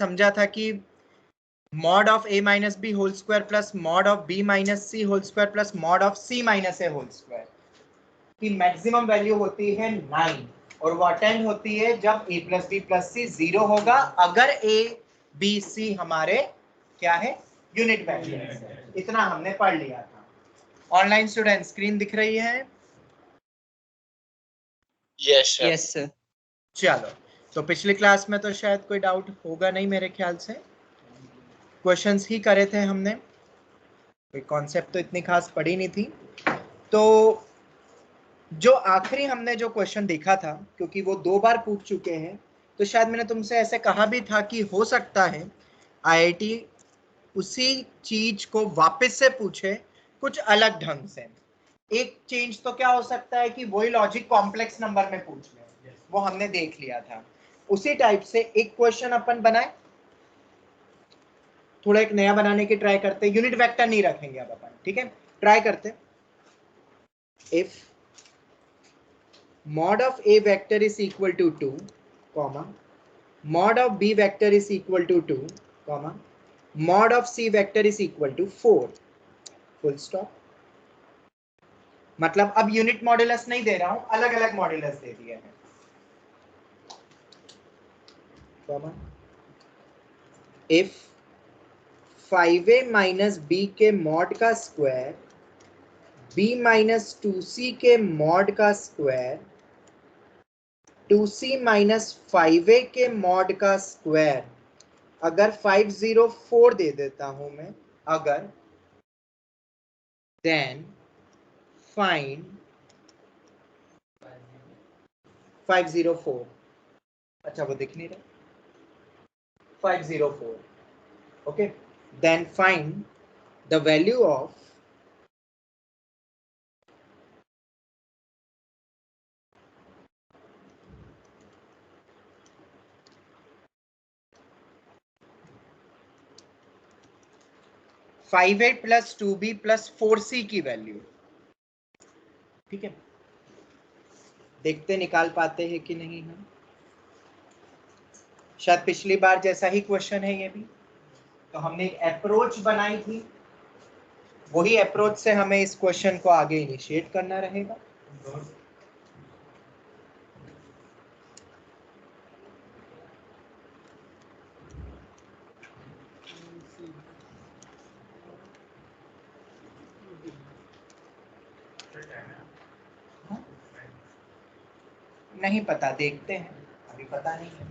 समझा था कि mod of a minus B whole square plus mod of b minus C whole square plus mod of c minus a whole square की maximum value होती है 9 और वो attend होती है जब a प्लस बी प्लस सी 0 होगा, अगर a b c हमारे क्या है, यूनिट वेक्टर्स है। इतना हमने पढ़ लिया था। ऑनलाइन स्टूडेंट स्क्रीन दिख रही है? Yes sir. चलो, तो पिछली क्लास में तो शायद कोई डाउट होगा नहीं, मेरे ख्याल से क्वेश्चंस ही करे थे हमने, कोई कॉन्सेप्ट तो इतनी खास पड़ी नहीं थी। तो जो आखिरी हमने जो क्वेश्चन देखा था, क्योंकि वो 2 बार पूछ चुके हैं, तो शायद मैंने तुमसे ऐसे कहा भी था कि हो सकता है आईआईटी उसी चीज को वापस से पूछे कुछ अलग ढंग से। एक चेंज तो क्या हो सकता है कि वही लॉजिक कॉम्प्लेक्स नंबर में पूछ ले, वो हमने देख लिया था। उसी टाइप से एक क्वेश्चन अपन बनाए, थोड़ा एक नया बनाने की ट्राई करते, यूनिट वेक्टर नहीं रखेंगे अब अपन, ठीक है? ट्राई करते। If mod of a vector is equal to 2 comma mod of b vector is equal to 2 comma mod of c vector is equal to 4 full stop। मतलब अब यूनिट मॉड्यूलस नहीं दे रहा हूं, अलग अलग मॉड्यूलस दे दिए हैं। comma if 5a minus b के मॉड का स्क्वायर b माइनस 2c के मॉड का स्क्वायर 2c माइनस 5a के मॉड का स्क्वायर, अगर 504 दे देता हूं मैं, अगर देन फाइंड 504, अच्छा वो दिख नहीं रहा, 504, okay, then find the value of five eight plus 2b plus 4c की वैल्यू। ठीक है, देखते निकाल पाते हैं कि नहीं हम। शायद पिछली बार जैसा ही क्वेश्चन है ये भी, तो हमने एक अप्रोच बनाई थी, वही अप्रोच से हमें इस क्वेश्चन को आगे इनिशिएट करना रहेगा। नहीं पता, देखते हैं, अभी पता नहीं है।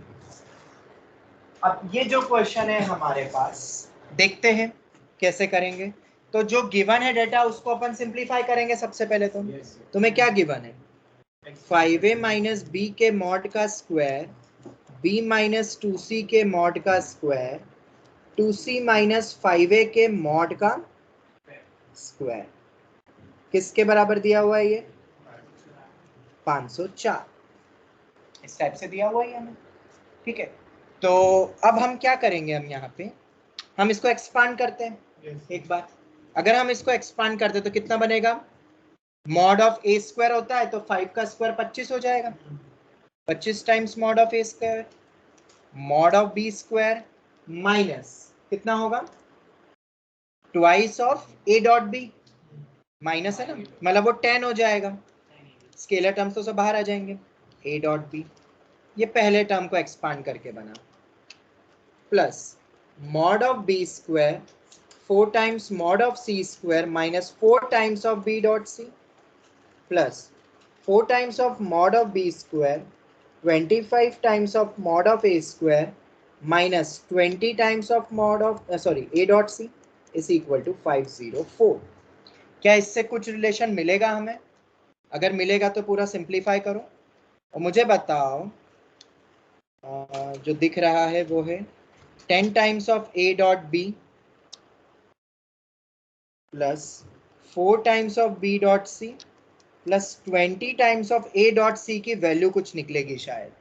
अब ये जो क्वेश्चन है हमारे पास, देखते हैं कैसे करेंगे। तो जो गिवन है डेटा उसको अपन सिंप्लीफाई करेंगे सबसे पहले। तो तुम्हें क्या गिवन है? 5a माइनस बी के मॉड का स्क्वायर b माइनस 2c के मॉड का स्क्वायर 2c माइनस 5a के मॉड का स्क्वायर किसके बराबर दिया हुआ है? ये 504 इस टाइप से दिया हुआ है हमें। ठीक है, तो अब हम क्या करेंगे, हम यहाँ पे हम इसको एक्सपांड करते हैं एक बार। अगर हम इसको एक्सपांड करते हैं तो कितना बनेगा? मॉड ऑफ ए स्क्वायर होता है तो 5 का स्क्वायर 25 हो जाएगा, 25 times mod of a square, mod of b square minus कितना होगा? Twice of a dot b, minus है ना, मतलब वो 10 हो जाएगा। स्केलर टर्म्स तो सब बाहर आ जाएंगे। ए डॉट बी, ये पहले टर्म को एक्सपांड करके बना, plus mod of b square 4 times mod of c square minus 4 times of b dot c, plus 4 times of mod of b square 25 times of mod of a square minus 20 times of mod of a dot c is equal to 504। क्या इससे कुछ relation मिलेगा हमें? अगर मिलेगा तो पूरा simplify करो और मुझे बताओ। जो दिख रहा है वो है 10 times of a dot b plus 4 times of b dot c plus 20 times of a dot c की वैल्यू कुछ निकलेगी शायद।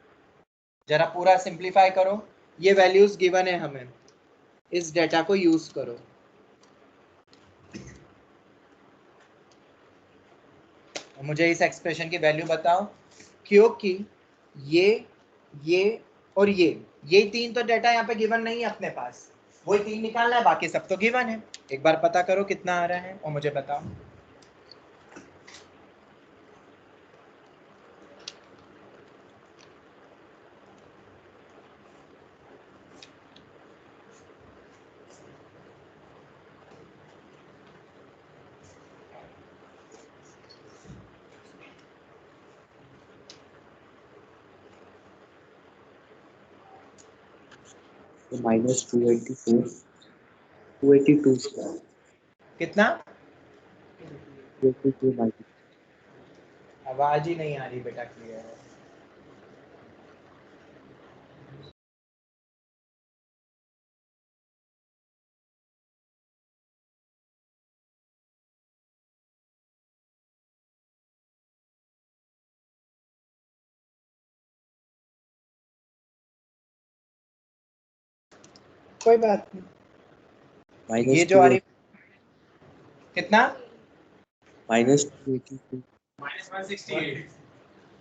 जरा पूरा सिंप्लीफाई करो, ये वैल्यूज गिवन है हमें, इस डेटा को यूज करो। मुझे इस एक्सप्रेशन की वैल्यू बताओ, क्योंकि ये और ये 3 तो डेटा यहाँ पे गिवन नहीं है अपने पास, वही 3 निकालना है, बाकी सब तो गिवन है। एक बार पता करो कितना आ रहा है और मुझे बताओ। -282 कितना? 282 आवाज ही नहीं आ रही बेटा क्लियर है। कोई बात नहीं, ये जो आ रही कितना? -282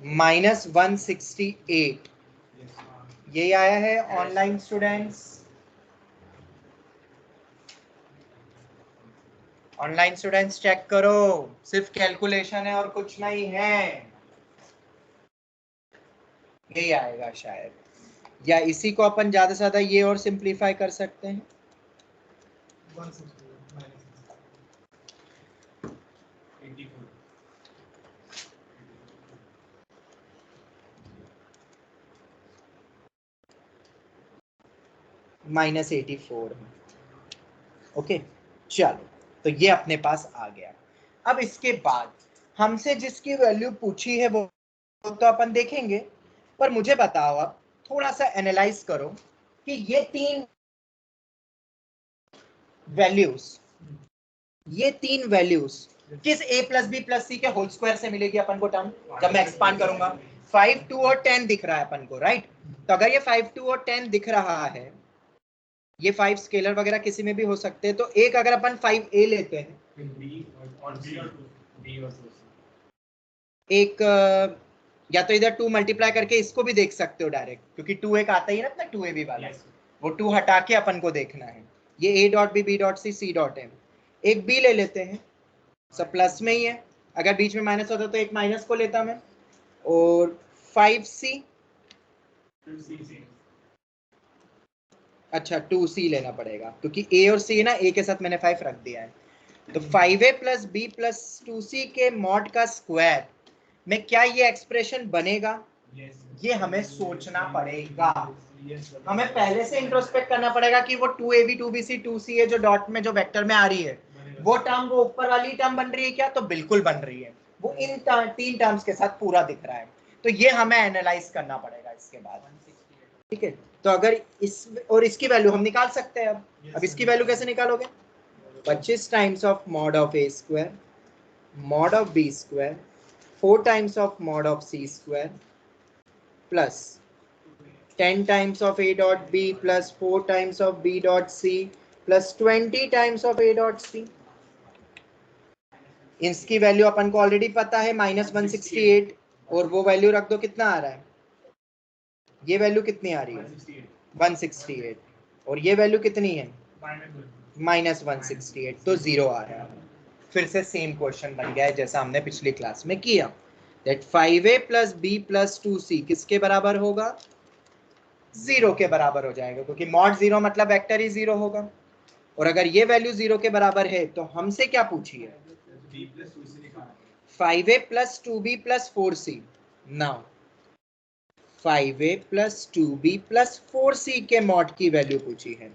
-168 ये आया है online students. Online students check करो, सिर्फ कैलकुलेशन है और कुछ नहीं है। यही आएगा शायद, या इसी को अपन ज्यादा से ज्यादा ये और सिंप्लीफाई कर सकते हैं। -84। ओके चलो, तो ये अपने पास आ गया। अब इसके बाद हमसे जिसकी वैल्यू पूछी है वो तो अपन देखेंगे, पर मुझे बताओ अब थोड़ा सा एनालाइज करो कि ये 3 वैल्यूज किस a plus B plus C के होल स्क्वायर से मिलेगी अपन को टर्म, जब मैं एक्सपांड करूंगा। 5, 2 और 10 दिख रहा है अपन को, राइट? तो अगर ये 5, 2 और 10 दिख रहा है, ये 5 स्केलर वगैरह किसी में भी हो सकते हैं, तो एक अगर अपन 5a लेते हैं, एक या तो इधर 2 मल्टीप्लाई करके इसको भी देख सकते हो डायरेक्ट, क्योंकि 2 एक आता ही ना अपना 2ab वाला, वो 2 हटा के अपन को देखना है। ये a dot b, b dot c, c dot m. एक b ले लेते हैं, सब प्लस में ही है, अगर बीच में माइनस होता तो एक माइनस को लेता मैं, और 5c, अच्छा 2c लेना पड़ेगा क्योंकि a और c ना, a के साथ मैंने 5 रख दिया है। तो 5a plus b plus 2c के मॉड का स्क्वायर में क्या ये एक्सप्रेशन बनेगा? ये हमें सोचना पड़ेगा, हमें पहले से इंट्रोस्पेक्ट करना पड़ेगा कि वो 2ab 2bc 2ca जो डॉट में जो वेक्टर में आ रही है वो टर्म, वो ऊपर वाली टर्म बन रही है क्या? तो बिल्कुल बन रही है, वो इन 3 टर्म्स के साथ पूरा दिख रहा है। तो ये हमें एनालाइज करना पड़ेगा इसके बाद, ठीक है? तो अगर इस और इसकी वैल्यू हम निकाल सकते हैं। अब इसकी वैल्यू कैसे निकालोगे? 25 times of mod of a square mod of b square 4 times of mod of c square plus 10 times of a dot b plus 4 times of b dot c plus 20 times of a dot c। इसकी value अपन को already पता है -168, और वो value रख दो, कितना आ रहा है? ये वैल्यू कितनी आ रही है? 168, और ये वैल्यू कितनी है? -168, तो 0 आ रहा है। फिर से सेम क्वेश्चन बन गया है जैसा हमने पिछली क्लास में किया, that 5a plus b plus 2c किसके बराबर होगा? 0 के बराबर हो जाएगा, क्योंकि मॉड 0 मतलब वेक्टर ही 0 होगा। और अगर ये वैल्यू 0 के बराबर है तो हमसे क्या पूछी है? 5a plus 2b plus 4c। Now 5a plus 2b plus 4c के मॉड की वैल्यू पूछी है,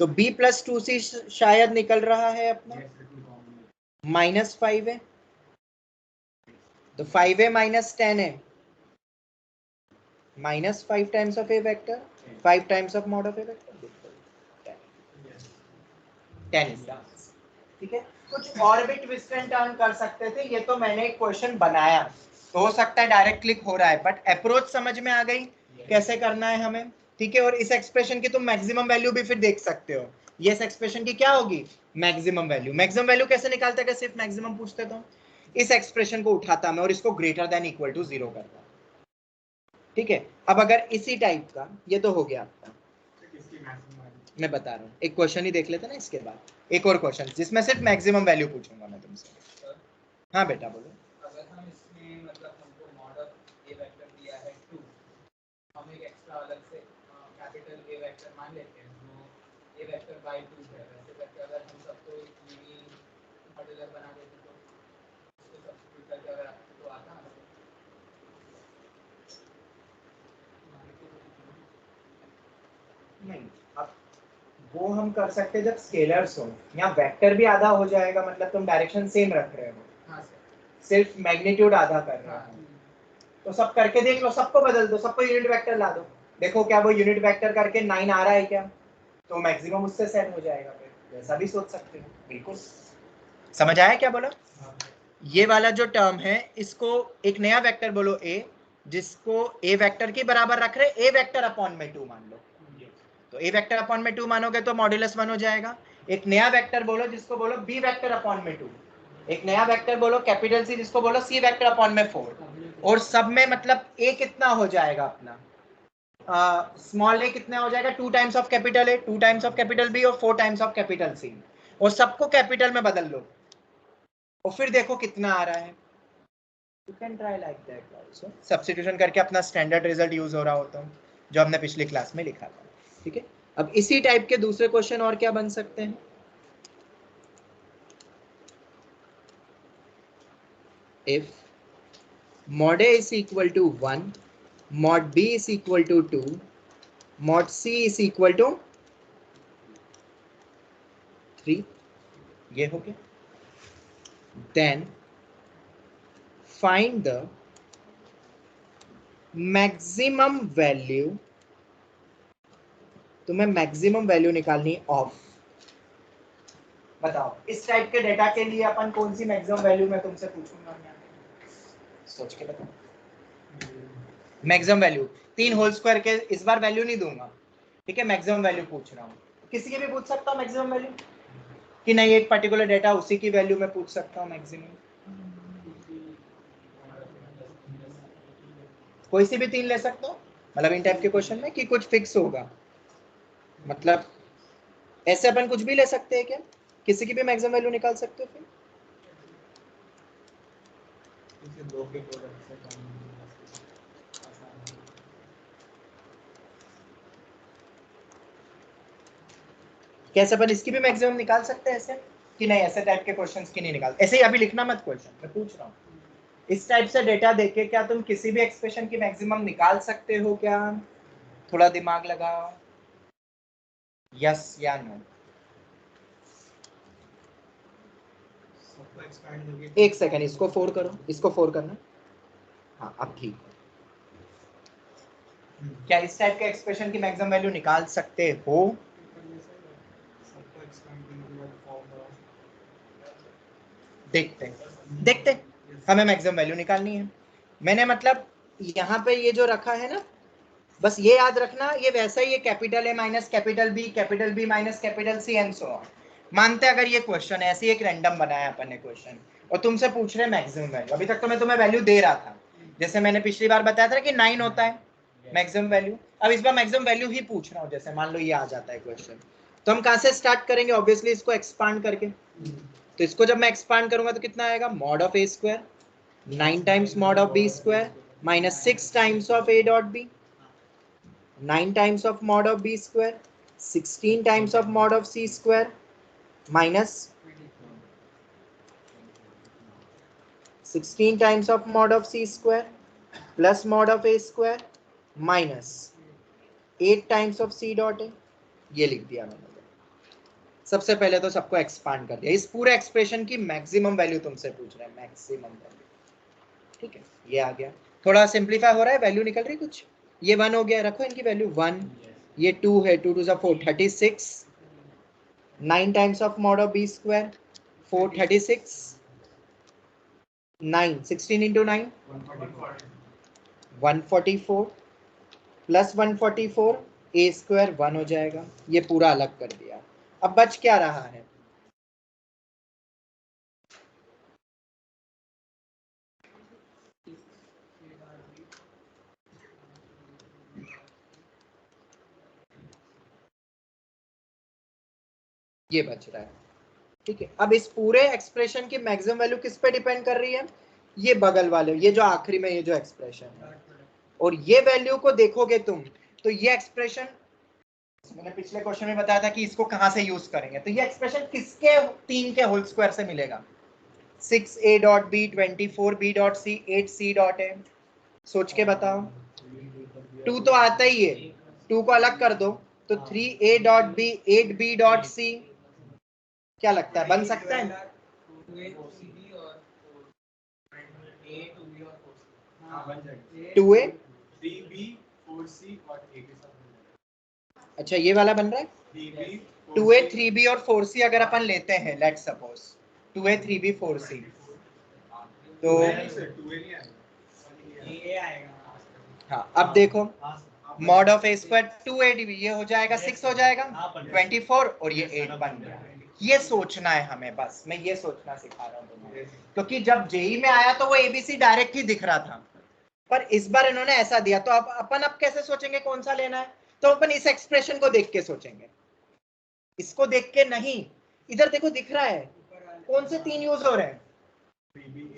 तो b प्लस 2c शायद निकल रहा है अपना -5 है, तो 5a माइनस 10 है, -5 times of A vector, 5 times of mod of A vector, 10 is the answer, ठीक है? कुछ और भी ट्विस्ट एंड टर्न कर सकते थे, ये तो मैंने एक क्वेश्चन बनाया, तो हो सकता है डायरेक्ट क्लिक हो रहा है, बट अप्रोच समझ में आ गई कैसे करना है हमें, ठीक है? और इस एक्सप्रेशन की तुम मैक्सिमम वैल्यू भी फिर देख सकते हो, ये इस एक्सप्रेशन की क्या होगी? Maximum value. मैक्सिमम वैल्यू कैसे निकालते? अगर सिर्फ मैक्सिमम पूछते तो इस एक्सप्रेशन को उठाता मैं और इसको ग्रेटर देन इक्वल टू 0 करता, ठीक है। अब अगर इसी टाइप का, ये तो हो गया आपका, मैं बता रहा हूँ, एक क्वेश्चन ही देख लेते ना इसके बाद, एक और क्वेश्चन जिसमें सिर्फ मैक्सिमम वैल्यू पूछूंगा मैं तुमसे। हाँ बेटा बोलो। अगर हम इसमें मतलब हमको मॉडल ए वेक्टर दिया है 2, हम एक एक्स्ट्रा अलग से कैपिटल ए वेक्टर मान लेते हैं जो ए वेक्टर बाय 2 है, वैसे करके अगर हम सबको एक मिनी मॉड्यूलर बना देते तो उसको सब्स्टिट्यूट करके अगर तो आता है। नहीं, अब वो हम कर सकते जब स्केलर्स हो, यहाँ वेक्टर भी आधा हो जाएगा, मतलब तुम डायरेक्शन सेम रख रहे हो, हाँ सर, सिर्फ मैग्नीट्यूड आधा कर रहे हो। तो सब करके देख लो, सबको बदल दो, सबको यूनिट वेक्टर ला दो, देखो क्या वो यूनिट वेक्टर करके 9 आ रहा है क्या, तो मैक्सिमम उससे सेट हो जाएगा। फिर वैसा भी सोच सकते हो, बिल्कुल। समझ आया क्या बोला? ये वाला जो टर्म है इसको एक नया वेक्टर बोलो a, जिसको a वेक्टर के बराबर रख रहे, a वेक्टर अपॉन में 2 मान लो, तो a वेक्टर अपॉन में 2 मानोगे तो मॉड्यूलस 1 हो जाएगा। एक नया वेक्टर बोलो जिसको बोलो b वेक्टर अपॉन में 2, एक नया वेक्टर बोलो कैपिटल C जिसको बोलो c वेक्टर अपॉन में 4, और सब में मतलब a कितना हो जाएगा अपना, स्मॉल a कितना हो जाएगा, 2 times of capital A, 2 times of capital B और 4 टाइम्स ऑफ कैपिटल C, और सबको कैपिटल में बदल लो और फिर देखो कितना आ रहा है। You can try like that also. Substitution करके अपना स्टैंडर्ड रिजल्ट यूज हो रहा होता है जो हमने पिछली क्लास में लिखा था। ठीक है, अब इसी टाइप के दूसरे क्वेश्चन और क्या बन सकते हैं? If mod A is equal to 1, mod B is equal to 2, mod C is equal to 3, ये हो गया। Then find the maximum value, तुम्हें मैक्सिमम वैल्यू निकालनी है ऑफ, बताओ इस टाइप के डेटा के लिए अपन कौन सी मैक्सिमम वैल्यू मैं तुमसे पूछूंगा, सोच के बताओ। मैक्सिमम वैल्यू 3 होल स्क्वायर के, इस बार वैल्यू नहीं दूंगा, ठीक है, मैक्सिमम वैल्यू पूछ रहा हूँ। किसी की भी पूछ सकता हूँ मैक्सिमम वैल्यू, कि नहीं एक पर्टिकुलर डेटा उसी की वैल्यू में पूछ सकता हूँ मैक्सिमम, कोई सी भी 3 ले सकता हूँ, मतलब इन टाइप के क्वेश्चन में कि कुछ फिक्स होगा, मतलब ऐसे अपन कुछ भी ले सकते हैं क्या, किसी की भी मैक्सिमम वैल्यू निकाल सकते हो? फिर कैसे अपन इसकी भी मैक्सिमम निकाल सकते हैं ऐसे, कि नहीं ऐसे टाइप के क्वेश्चंस की नहीं निकाल, ऐसे ही अभी लिखना मत क्वेश्चन, मैं पूछ रहा हूँ इस टाइप से डेटा देके क्या तुम किसी भी एक्सप्रेशन की मैक्सिमम निकाल सकते हो क्या? थोड़ा दिमाग लगाओ, यस या नो। एक सेकंड, इसको 4 करो, इसको 4 करना, हाँ अब ठीक है। क्या इस टाइप के एक्सप्रेशन की मैक्सिमम वैल्यू निकाल सकते हो? देखते देखते, हमें मैक्सिमम वैल्यू निकालनी है। मैंने मतलब यहाँ पे ये जो रखा है ना, बस ये याद रखना, ये वैसा ही है, capital a minus capital b minus capital c and so on. मानते अगर ये क्वेश्चन है, ऐसे एक रैंडम बनाया अपन ने क्वेश्चन और तुमसे पूछ रहे मैक्सिमम वैल्यू, अभी तक तो मैं तुम्हें वैल्यू दे रहा था, जैसे मैंने पिछली बार बताया था कि 9 होता है मैक्सिमम वैल्यू, अब इस बार मैक्सिमम वैल्यू ही पूछ रहा हूँ, जैसे मान लो ये आ जाता है क्वेश्चन, तो हम कहाँ से स्टार्ट करेंगे? ऑब्वियसली इसको एक्सपांड करके, तो इसको जब मैं एक्सपांड करूंगा तो कितना आएगा, mod of a square 9 times mod of b square minus 6 times of a dot b, 9 times of mod of b square, 16 times of mod of c square minus 16 times of mod of c square plus mod of a square minus 8 times of c dot a, ये लिख दिया मैंने। सबसे पहले तो सबको expand कर दिया, इस पूरे एक्सप्रेशन की मैक्सिमम वैल्यू तुमसे पूछ रहे हैं, मैक्सिमम वैल्यू, ठीक है, ये आ गया, थोड़ा सिंप्लीफाई हो रहा है, वैल्यू निकल रही कुछ, ये 1 हो गया, रखो इनकी वैल्यू 1, ये 2 है, 2 2 4 36, 9 times of mod of b square 436, 9 16 into 9 144 plus 144 a square 1 हो जाएगा, ये पूरा अलग कर दिया। अब बच क्या रहा है, ये बच रहा है, ठीक है। अब इस पूरे एक्सप्रेशन की मैक्सिमम वैल्यू किस पे डिपेंड कर रही है? ये बगल वाले, ये जो आखिरी में ये जो एक्सप्रेशन है, और ये वैल्यू को देखोगे तुम तो ये एक्सप्रेशन मैंने पिछले क्वेश्चन में बताया था कि इसको कहां से यूज करेंगे, तो ये एक्सप्रेशन किसके 3 के होल स्क्वायर से मिलेगा? 6a dot b 24b dot c 8c dot है। सोच के बताओ, 2 तो आता ही है, 2 को अलग कर दो तो 3a dot B 8b dot C, क्या लगता है बन सकता है? 2a 3b 4c और 8 के साथ बन जाएगा। अच्छा ये वाला बन रहा है 3b 2a 3b और 4c अगर अपन लेते हैं, let's suppose 2a 3b 4c, तो हाँ अब देखो mod of a square 2ab, ये हो जाएगा 6 हो जाएगा 24 और ये 8 बन गया। ये सोचना है हमें, बस मैं ये सोचना सिखा रहा हूँ तुम्हें, क्योंकि जब जेई में आया तो वो एबीसी डायरेक्ट ही दिख रहा था, पर इस बार इन्होंने ऐसा दिया, तो अब अपन अब कैसे सोचेंगे कौन सा लेना है? तो अपन इस एक्सप्रेशन को देख के सोचेंगे, इसको देख के नहीं। इधर देखो दिख रहा है कौन से 3 यूज हो रहे हैं,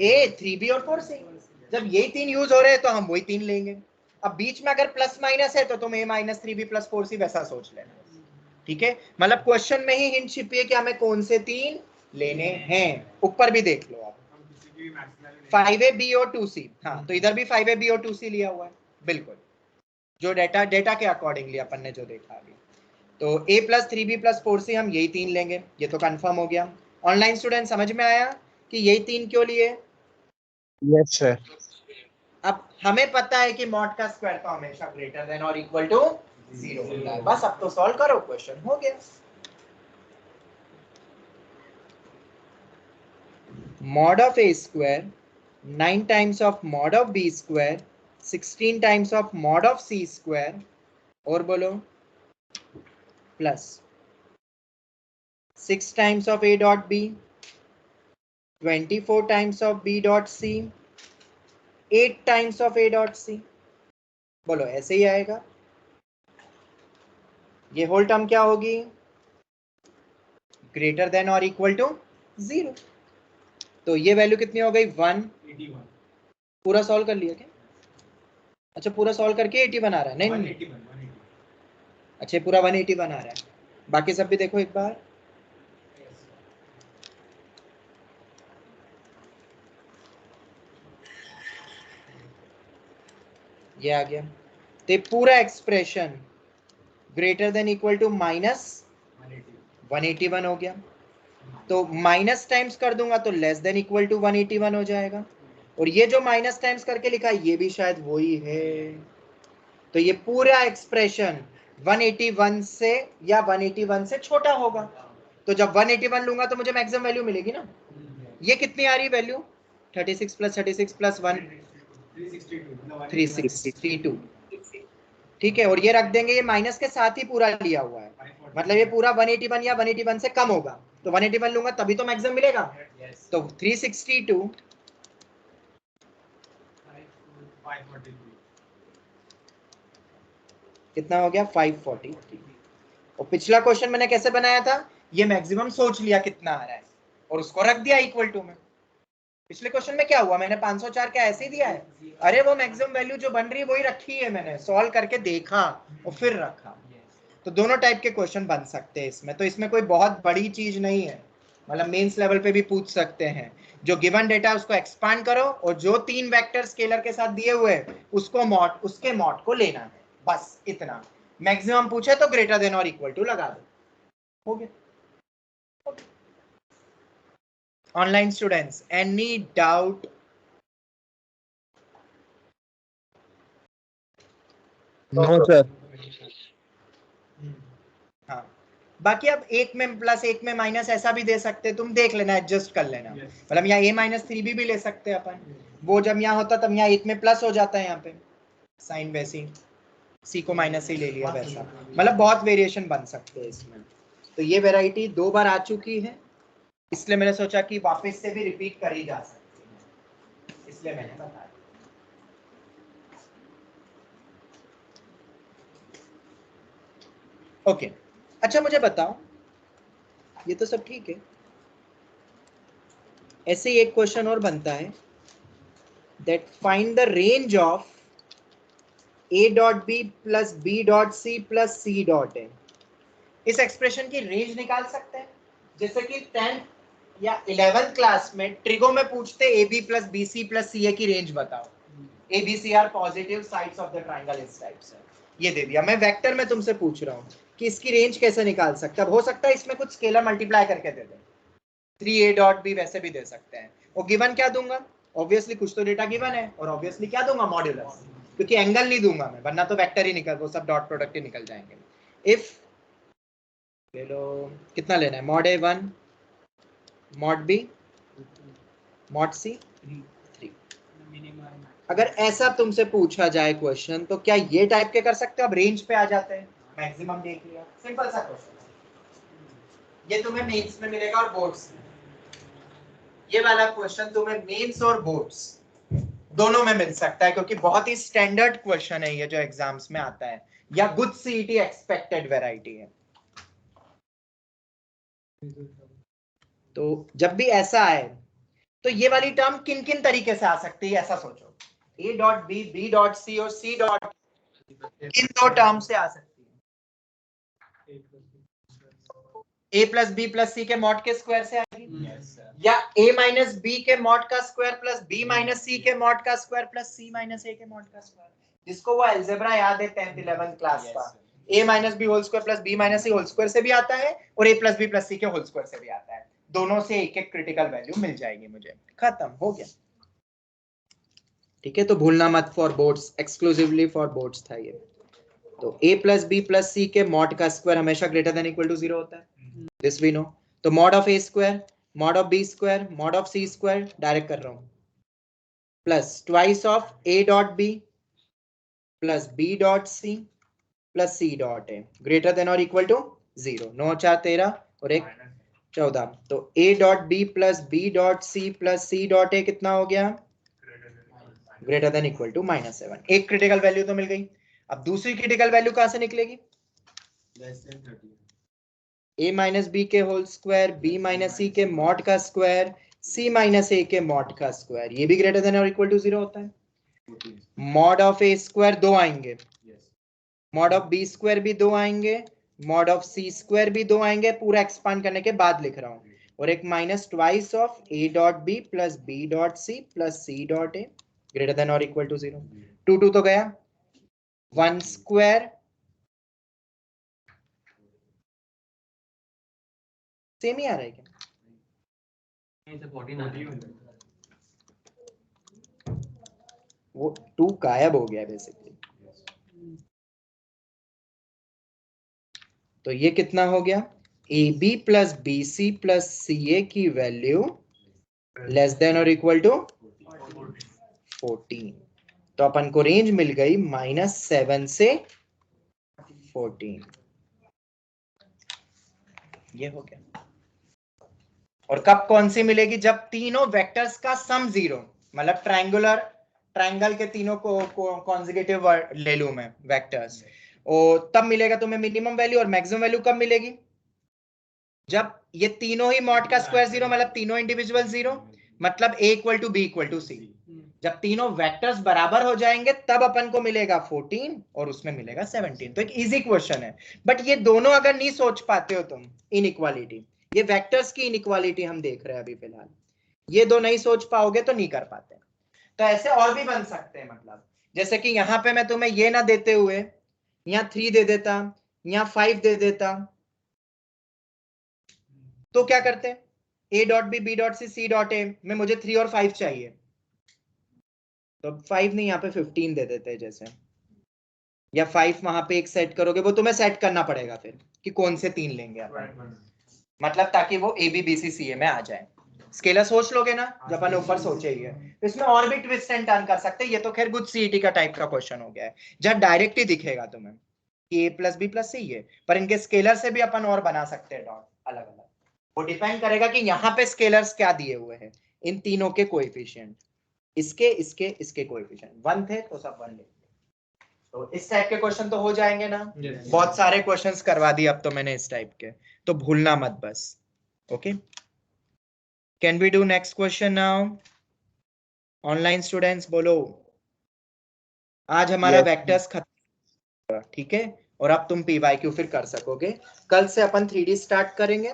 ए 3b और 4c। जब ये 3 यूज हो रहे हैं तो हम वही 3 लेंगे। अब बीच में अगर प्लस माइनस है तो तुम a minus 3b plus 4c वैसा सोच लेना, ठीक है। मतलब क्वेश्चन में ही हिंट छिपी है कि हमें कौन से 3 लेने हैं। ऊपर भी देख लो आप 5a b और 2c, हाँ तो इधर भी 5a b और 2c लिया हुआ है, बिल्कुल जो डेटा के अकॉर्डिंगली अपन ने जो देखा अभी। तो a plus 3b plus 4c हम यही 3 लेंगे, ये तो कंफर्म हो गया। ऑनलाइन स्टूडेंट समझ में आया कि यही 3 क्यों लिए? Yes sir. अब हमें पता है कि मॉड का स्क्वायर तो हमेशा ग्रेटर देन और इक्वल टू 0 होता है। बस अब तो सॉल्व करो, क्वेश्चन हो गया। mod of a square 9 times of mod of b square 16 times of mod of c square, और बोलो plus 6 times of a dot b 24 times of b dot c 8 times of a dot c। बोलो ऐसे ही आएगा। ये whole term क्या होगी? Greater than और equal to 0। तो ये वैल्यू कितनी हो गई? 181। पूरा सॉल्व कर लिया क्या? अच्छा पूरा सॉल्व करके 80 बना रहा है? नहीं 181 अच्छा पूरा 180 बना रहा है। बाकी सब भी देखो एक बार। ये आ गया, तो पूरा expression greater than equal to minus 181 हो गया। तो माइनस टाइम्स कर दूंगा तो लेस देन इक्वल टू 181 हो जाएगा, और ये जो माइनस टाइम्स करके लिखा है ये भी शायद वही है। तो ये पूरा एक्सप्रेशन 181 से या 181 से छोटा होगा। तो जब 181 लूंगा तो मुझे मैक्सिमम वैल्यू मिलेगी ना। ये कितनी आ रही वैल्यू? 36 प्लस 36 प्लस 1 362, ठीक है। और ये रख देंगे, ये माइनस के साथ ही पूरा लिया हुआ है, मतलब ये पूरा 181 या 181 से कम होगा। तो 181 लूंगा तभी तो मैक्सिमम मिलेगा। तो 362 कितना हो गया? 543। और पिछला क्वेश्चन मैंने कैसे बनाया था? ये मैक्सिमम सोच लिया कितना आ रहा है और उसको रख दिया इक्वल टू में। पिछले क्वेश्चन में क्या हुआ? मैंने 504 क्या ऐसे ही दिया है? अरे वो मैक्सिमम वैल्यू जो बन रही है वही रखी है, मैंने सॉल्व करके देखा और फिर रखा। तो दोनों टाइप के क्वेश्चन बन सकते हैं इसमें, तो इसमें कोई बहुत बड़ी चीज नहीं है। मतलब मेंस लेवल पे भी पूछ सकते हैं। जो गिवन डेटा उसको एक्सपांड करो और जो 3 वेक्टर स्केलर के साथ दिए हुए उसको मॉड, उसके मॉड को लेना है, बस इतना। मैक्सिमम पूछे तो ग्रेटर देन और इक्वल टू लगा दो, हो गया। Online students any doubt? No sir. हाँ बाकी अब एक में प्लस एक में माइनस ऐसा भी दे सकते, तुम देख लेना, एडजस्ट कर लेना। मतलब यहाँ a माइनस 3b भी ले सकते हैं अपन। वो जब यहाँ होता तब यहाँ एक में प्लस हो जाता है, यहाँ पे साइन वैसी c को माइनस ही ले लिया वैसा। मतलब बहुत वेरिएशन बन सकते हैं इसमें। तो ये वैरायटी 2 बार आ चुकी है, इसलिए मैंने सोचा कि वापस से भी रिपीट करी जा सकती है, इसलिए मैंने बताया। ओके अच्छा मुझे बताओ, ये तो सब ठीक है। ऐसे ही एक क्वेश्चन और बनता है, that find the range of a dot b plus b dot c plus c dot a. इस एक्सप्रेशन की रेंज निकाल सकते हैं, जैसे कि 10th या 11th क्लास में ट्रिगो में पूछते A B plus B C plus C A की रेंज बताओ। A B C are positive sides of the triangle इस टाइप से। ये दे दिया, मैं वेक्टर में तुमसे पूछ रहा हूँ कि इसकी रेंज कैसे निकाल सकते हैं। हो सकता है इसमें कुछ स्केलर मल्टीप्लाई करके दे दे, 3a डॉट बी वैसे भी दे सकते हैं। और गिवन क्या दूंगा, ऑब्वियसली कुछ तो डेटा गिवन है, और ऑब्वियसली क्या दूंगा, मॉड्यूलस, क्योंकि एंगल नहीं दूंगा मैं, वरना तो वेक्टर ही निकल, वो सब डॉट प्रोडक्ट ही निकल जाएंगे। इफ ले लो, कितना लेना है, मॉड ए 1 मॉड बी मॉड सी 3। अगर ऐसा तुमसे पूछा जाए क्वेश्चन, तो क्या ये टाइप के कर सकते हो? अब रेंज पे आ जाते हैं, मैक्सिमम देख लिया, सिंपल सा क्वेश्चन। ये तुम्हें मेंस में मिलेगा और बोर्ड्स में। ये वाला क्वेश्चन तुम्हें मेंस और बोर्ड्स दोनों में मिल सकता है, क्योंकि बहुत ही स्टैंडर्ड क्वेश्चन है ये जो एग्जाम्स में आता है, या गुड सीईटी एक्सपेक्टेड वैरायटी है। तो जब भी ऐसा आए, तो ये वाली टर्म किन किन तरीके से आ सकती है, ऐसा सोचो। A dot b, b dot c और सी डॉट, इन दो टर्म से आ सकती है। ए प्लस बी प्लस सी के मॉड के स्क्वायर से आएगी, या ए माइनस बी के मॉड का स्क्वायर प्लस बी माइनस सी के मॉड का स्क्वायर प्लस सी माइनस ए के मॉड का स्क्वायर, जिसको वो अलजेब्रा याद है 10th 11th क्लास का। A minus B whole square plus B minus C whole square से भी आता है, और A plus B plus C के होल स्क्वायर से भी आता है। दोनों से एक एक क्रिटिकल वैल्यू मिल जाएगी मुझे, खत्म हो गया। ठीक है, तो भूलना मत, for boards, exclusively for boards था ये। तो a plus B plus C के मॉड का स्क्वायर हमेशा ग्रेटर देन इक्वल टू 0 होता है, दिस वी नो। तो mod of a square, mod of b square, mod of c square, direct कर रहा हूं, plus twice of a dot b plus b dot c plus c dot a greater than और equal to 0। 9 4 13 और 1 14। तो a dot b plus b dot c plus c dot a कितना हो गया, greater than equal to -7। एक critical value तो मिल गई। अब दूसरी क्रिटिकल वैल्यू कहां से निकलेगी, a माइनस बी के होल स्क्वायर, b माइनस सी के मॉड का स्क्वायर, c माइनस a के मॉड का स्क्वायर, ये भी ग्रेटर देन और इक्वल टू 0 होता है। मॉड ऑफ a स्क्वायर 2 आएंगे, मॉड ऑफ b स्क्वायर भी 2 आएंगे, मॉड ऑफ c स्क्वायर भी 2 आएंगे, पूरा एक्सपांड करने के बाद लिख रहा हूं, और एक minus twice of a dot b plus b dot c plus c dot a greater than और इक्वल टू 0। 2 2 तो गया, 1 स्क्वायर सेम ही आ रहा है क्या, वो 2 गायब हो गया बेसिकली। तो ये कितना हो गया, A B plus B C plus C A की वैल्यू लेस देन और इक्वल टू 14। तो अपन को रेंज मिल गई -7 से 14। ये हो गया। और कब कौन सी मिलेगी, जब तीनों वेक्टर्स का सम 0, मतलब ट्रायंगल के तीनों को कॉन्जिक्यूटिव ले लूं मैं वेक्टर्स, और तब मिलेगा तुम्हें मिनिमम वैल्यू। और मैक्सिमम वैल्यू कब मिलेगी, जब ये तीनों ही मॉड का स्क्वायर 0, मतलब तीनों इंडिविजुअल 0, मतलब a equal to B equal to C. जब तीनों वेक्टर्स बराबर हो जाएंगे तब अपन को मिलेगा 14 और उसमें मिलेगा 17। तो एक इजी क्वेश्चन है, बट ये दोनों अगर नहीं सोच पाते हो तुम, इनइक्वालिटी, ये वेक्टर्स की इनइक्वालिटी हम देख रहे हैं अभी फिलहाल, ये दो नहीं सोच पाओगे तो नहीं कर पाते। तो ऐसे और भी बन सकते हैं, मतलब जैसे कि यहां पे मैं तुम्हें ये ना देते हुए यहाँ 3 दे देता, यहाँ 5 दे देता, तो क्या करते हैं, a dot b b dot c c dot a में मुझे 3 और 5 चाहिए, तो 5 नहीं, यहाँ पे 15 दे देते हैं जैसे, या 5 वहां पे एक सेट करोगे, वो तुम्हें सेट करना पड़ेगा फिर कि कौन से 3 लेंगे अपन, मतलब ताकि वो ए बी बी सी सी ए में आ जाए। स्केलर सोच लोगे ना, जब अपन ऊपर सोचे ही है, तो इसमें और भी ट्विस्ट एंड टर्न कर सकते हैं। ये तो खैर कुछ सीईटी का टाइप का क्वेश्चन हो गया है, जहां डायरेक्ट ही दिखेगा तुम्हें कि ए प्लस बी प्लस सी है, पर इनके स्केलर से भी अपन और बना सकते हैं डॉट अलग अलग। वो डिपेंड करेगा कि यहाँ पे स्केलर्स क्या दिए हुए हैं, इन तीनों के कोएफिशिएंट, इसके कोएफिशिएंट 1 थे तो सब 1 ले। तो इस टाइप के क्वेश्चन तो हो जाएंगे ना, बहुत सारे क्वेश्चंस करवा दिए अब तो मैंने इस टाइप के, तो भूलना मत बस। Okay, can we do next question now? Online students बोलो। आज हमारा Yes. वेक्टर्स खत्म, ठीक है, और अब तुम पीवाईक्यू फिर कर सकोगे। कल से अपन 3D स्टार्ट करेंगे,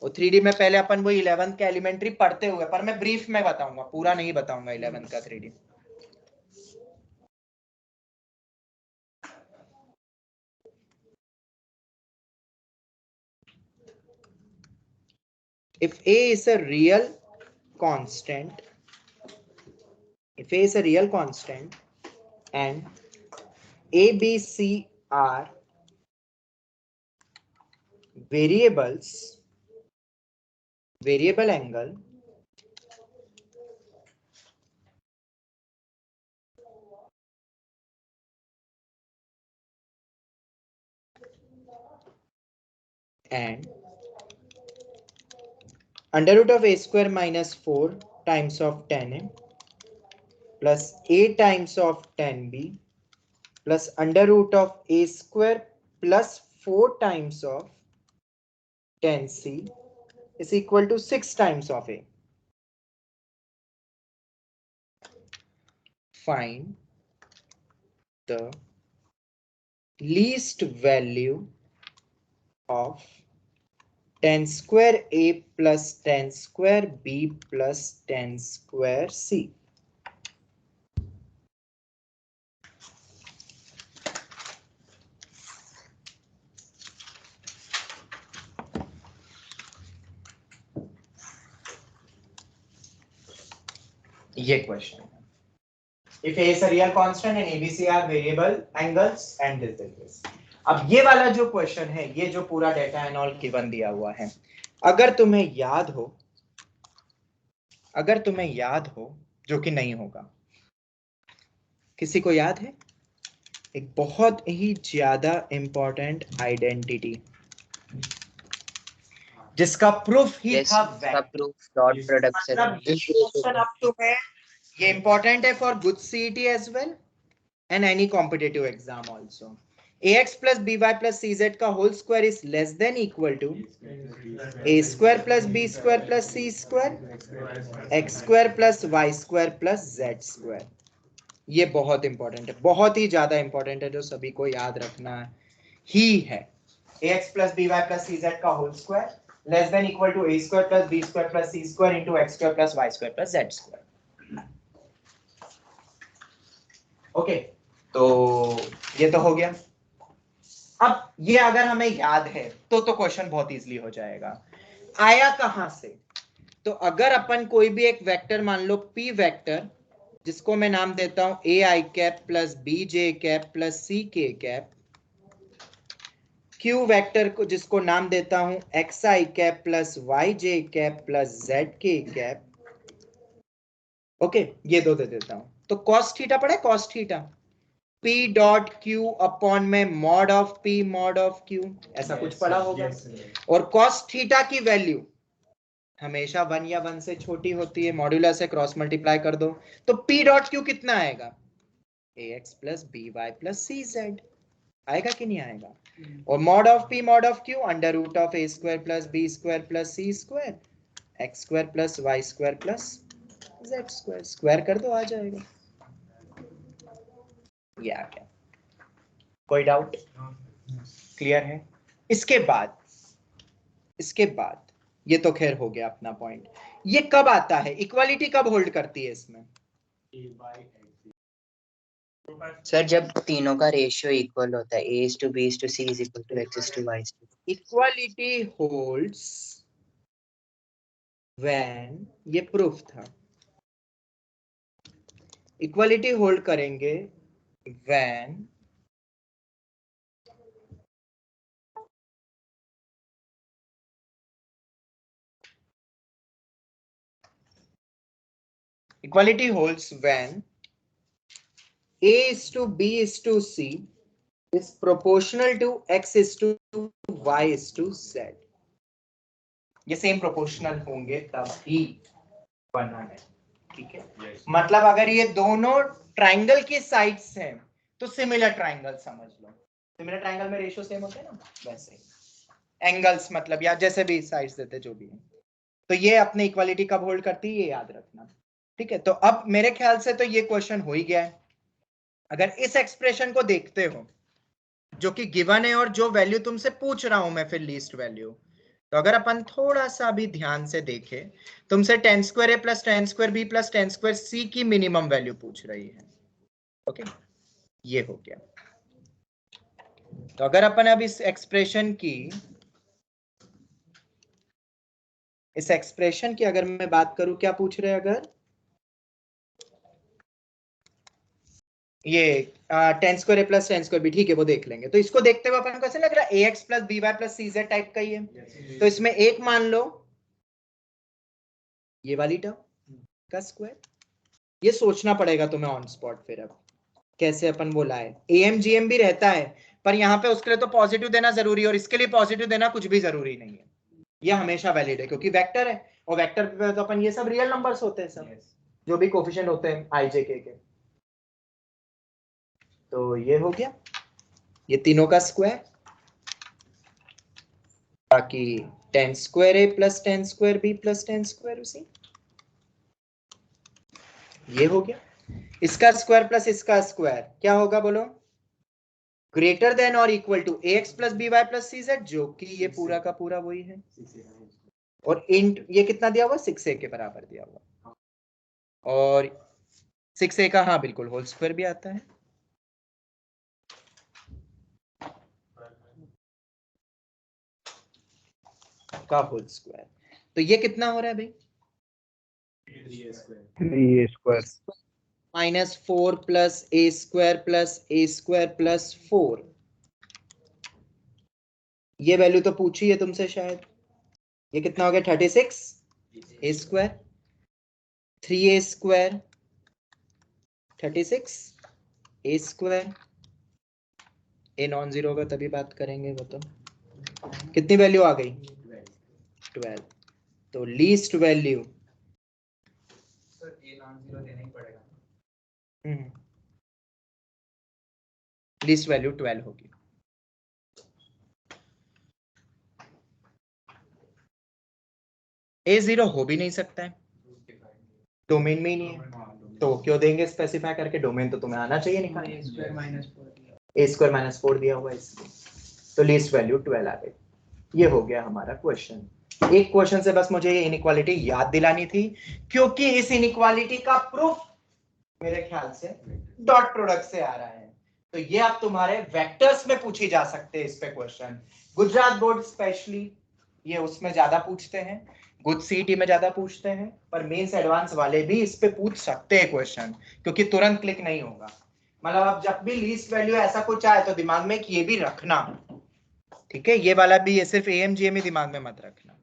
और 3D में पहले अपन वो 11th का एलिमेंट्री पढ़ते हुए, पर मैं ब्रीफ में बताऊंगा, पूरा नहीं बताऊंगा 11th का 3D। If A is a real constant, if A is a real constant and A, B, C are variables, variable angle, and under root of a square minus 4 times of 10a plus a times of 10b plus under root of a square plus 4 times of 10c is equal to 6 times of a. Find the least value of 10 square a plus 10 square b plus 10 square c. ये question है। If A is a real constant and ABC are variable angles and this. अब ये वाला जो question है, ये जो पूरा डेटा एंड ऑल गिवन दिया हुआ है, अगर तुम्हें याद हो, अगर तुम्हें याद हो, जो कि नहीं होगा, किसी को याद है? एक बहुत ही ज्यादा इंपॉर्टेंट आइडेंटिटी जिसका प्रूफ ही Yes, था इसका proof dot product से मतलब ये क्वेश्चन अब तुम्हें, ये इंपॉर्टेंट है for good CET as well and any competitive exam also. ax plus by plus cz का whole square is less than equal to a square plus b square plus c square x square plus y square plus z square। ये बहुत important है, बहुत ही ज्यादा important है, जो सभी को याद रखना ही है। ax plus by plus cz का whole square less than equal to a square plus b square plus c square into x square plus y square plus z square। Okay, तो ये तो हो गया। अब ये अगर हमें याद है तो क्वेश्चन बहुत इजीली हो जाएगा। आया कहां से? तो अगर अपन कोई भी एक वेक्टर मान लो p वेक्टर, जिसको मैं नाम देता हूं A I cap plus B J cap plus C K cap, q vector को जिसको नाम देता हूं X I cap plus Y J cap plus Z K cap, okay, ये दो दे देता हूं। तो कॉस थीटा पड़ा है, cos theta P dot Q upon में mod of P mod of Q, ऐसा कुछ पढ़ा होगा। और कॉस थीटा की वैल्यू हमेशा 1 या 1 से छोटी होती है, मॉड्यूलर से क्रॉस मल्टीप्लाई कर दो, तो P डॉट Q कितना आएगा? ax plus B Y plus सी जेड आएगा कि नहीं आएगा? और mod of P mod of Q under root of a square plus B square plus C square X square plus Y square plus Z square, square कर दो, आ जाएगा। ये आ गया। कोई डाउट? क्लियर है? इसके बाद ये तो खैर हो गया अपना पॉइंट। ये कब आता है, इक्वालिटी कब होल्ड करती है इसमें? सर जब तीनों का रेशियो इक्वल होता है, a is to b is to c is equal to x is to y is to, equality holds when, ये प्रूफ था, इक्वालिटी होल्ड करेंगे when equality holds when a is to b is to c is proportional to x is to y is to z। ये same proportional होंगे तब ही बनना है, ठीक है। मतलब अगर ये दोनों ट्राइंगल की साइड्स हैं तो सिमिलर ट्राइंगल समझ लो, सिमिलर ट्राइंगल में रेशियो सेम होते हैं ना, वैसे ही। एंगल्स मतलब, या जैसे भी साइड्स देते जो भी है। तो ये अपने इक्वालिटी कब होल्ड करती है ये याद रखना, ठीक है। तो अब मेरे ख्याल से तो ये क्वेश्चन हो ही गया है। अगर इस एक्सप्रेशन को देखते हो जो कि गिवन है और जो वैल्यू तुमसे पूछ रहा हूं मैं फिर लीस्ट वैल्यू, तो अगर अपन थोड़ा सा भी ध्यान से देखें, तुमसे tan square A plus tan square B plus tan square C की मिनिमम वैल्यू पूछ रही है। ओके, ये हो गया। तो अगर अपन अब इस एक्सप्रेशन की अगर मैं बात करूं, क्या पूछ रहे हैं, अगर ये tan square A plus tan square B, ठीक है वो देख लेंगे। तो इसको देखते हुए अपन को ऐसे लग रहा है ax plus by plus cz type का ही है। तो इसमें एक मान लो ये वाली टर्म का स्क्वायर, ये सोचना पड़ेगा तुम्हें ऑन स्पॉट। फिर अब कैसे अपन वो लाए, एम जी एम भी रहता है पर यहाँ पे उसके लिए तो पॉजिटिव देना जरूरी है और इसके लिए पॉजिटिव देना कुछ भी जरूरी नहीं है। ये हमेशा वैलिड है क्योंकि वेक्टर है और वेक्टर पे तो अपन ये सब रियल नंबर्स होते हैं सब, जो भी कोफिशिएंट होते हैं आई जे के। तो ये हो गया ये तीनों का स्क्वायर, बाकी tan square A plus tan square B plus tan square C, ये हो गया। इसका स्क्वायर प्लस इसका स्क्वायर क्या होगा बोलो, ग्रेटर देन और equal to ax plus B Y plus C z, जो कि ये पूरा का पूरा वही है। और इंट ये कितना दिया हुआ 6a के बराबर दिया हुआ, और 6a का हाँ बिल्कुल होल स्क्वायर भी आता है। का होल स्क्वायर, तो ये कितना हो रहा है भाई, 3a square -4 plus a square plus 4। ये वैल्यू तो पूछी है तुमसे शायद, ये कितना हो गया 36 a square, 3a square 36 a square, a non zero होगा तभी बात करेंगे वो। तो कितनी वैल्यू आ गई 12। तो लीस्ट वैल्यू सर ये नॉन जीरो देना ही पड़ेगा। लीस्ट वैल्यू 12 होगी। ए जीरो हो भी नहीं सकता है, डोमेन में ही नहीं है, तो क्यों देंगे स्पेसिफाई करके, डोमेन तो तुम्हें आना चाहिए निकालने। ए स्क्वायर माइनस 4 दिया हुआ है इसलिए, तो लीस्ट वैल्यू 12 आ गई। ये हो गया हमारा क्वेश्चन। एक क्वेश्चन से बस मुझे ये इनइक्वालिटी याद दिलानी थी क्योंकि इस इनइक्वालिटी का प्रूफ मेरे ख्याल से डॉट प्रोडक्ट से आ रहा है। तो ये आप तुम्हारे वेक्टर्स में पूछी जा सकते हैं इस पे क्वेश्चन। गुजरात बोर्ड स्पेशली ये उसमें ज्यादा पूछते हैं, गुड सीटी में ज्यादा पूछते हैं, पर मेंस एडवांस वाले भी इस पे पूछ सकते हैं क्वेश्चन, क्योंकि तुरंत क्लिक नहीं होगा। मतलब आप जब भी लीस्ट वैल्यू ऐसा कुछ आए तो दिमाग में ये भी रखना, ठीक है। ये वाला भी, ये सिर्फ एएमजीएम ही दिमाग में मत रखना,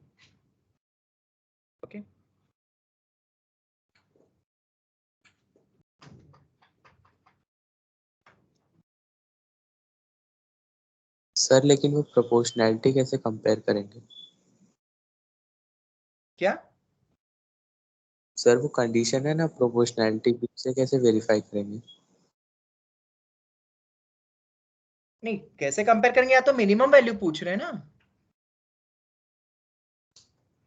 ओके। सर लेकिन वो प्रोपोर्शनैलिटी कैसे कंपेयर करेंगे? क्या सर वो कंडीशन है ना प्रोपोर्शनैलिटी, से कैसे वेरीफाई करेंगे? नहीं कैसे कंपेयर करेंगे, या तो मिनिमम वैल्यू पूछ रहे हैं ना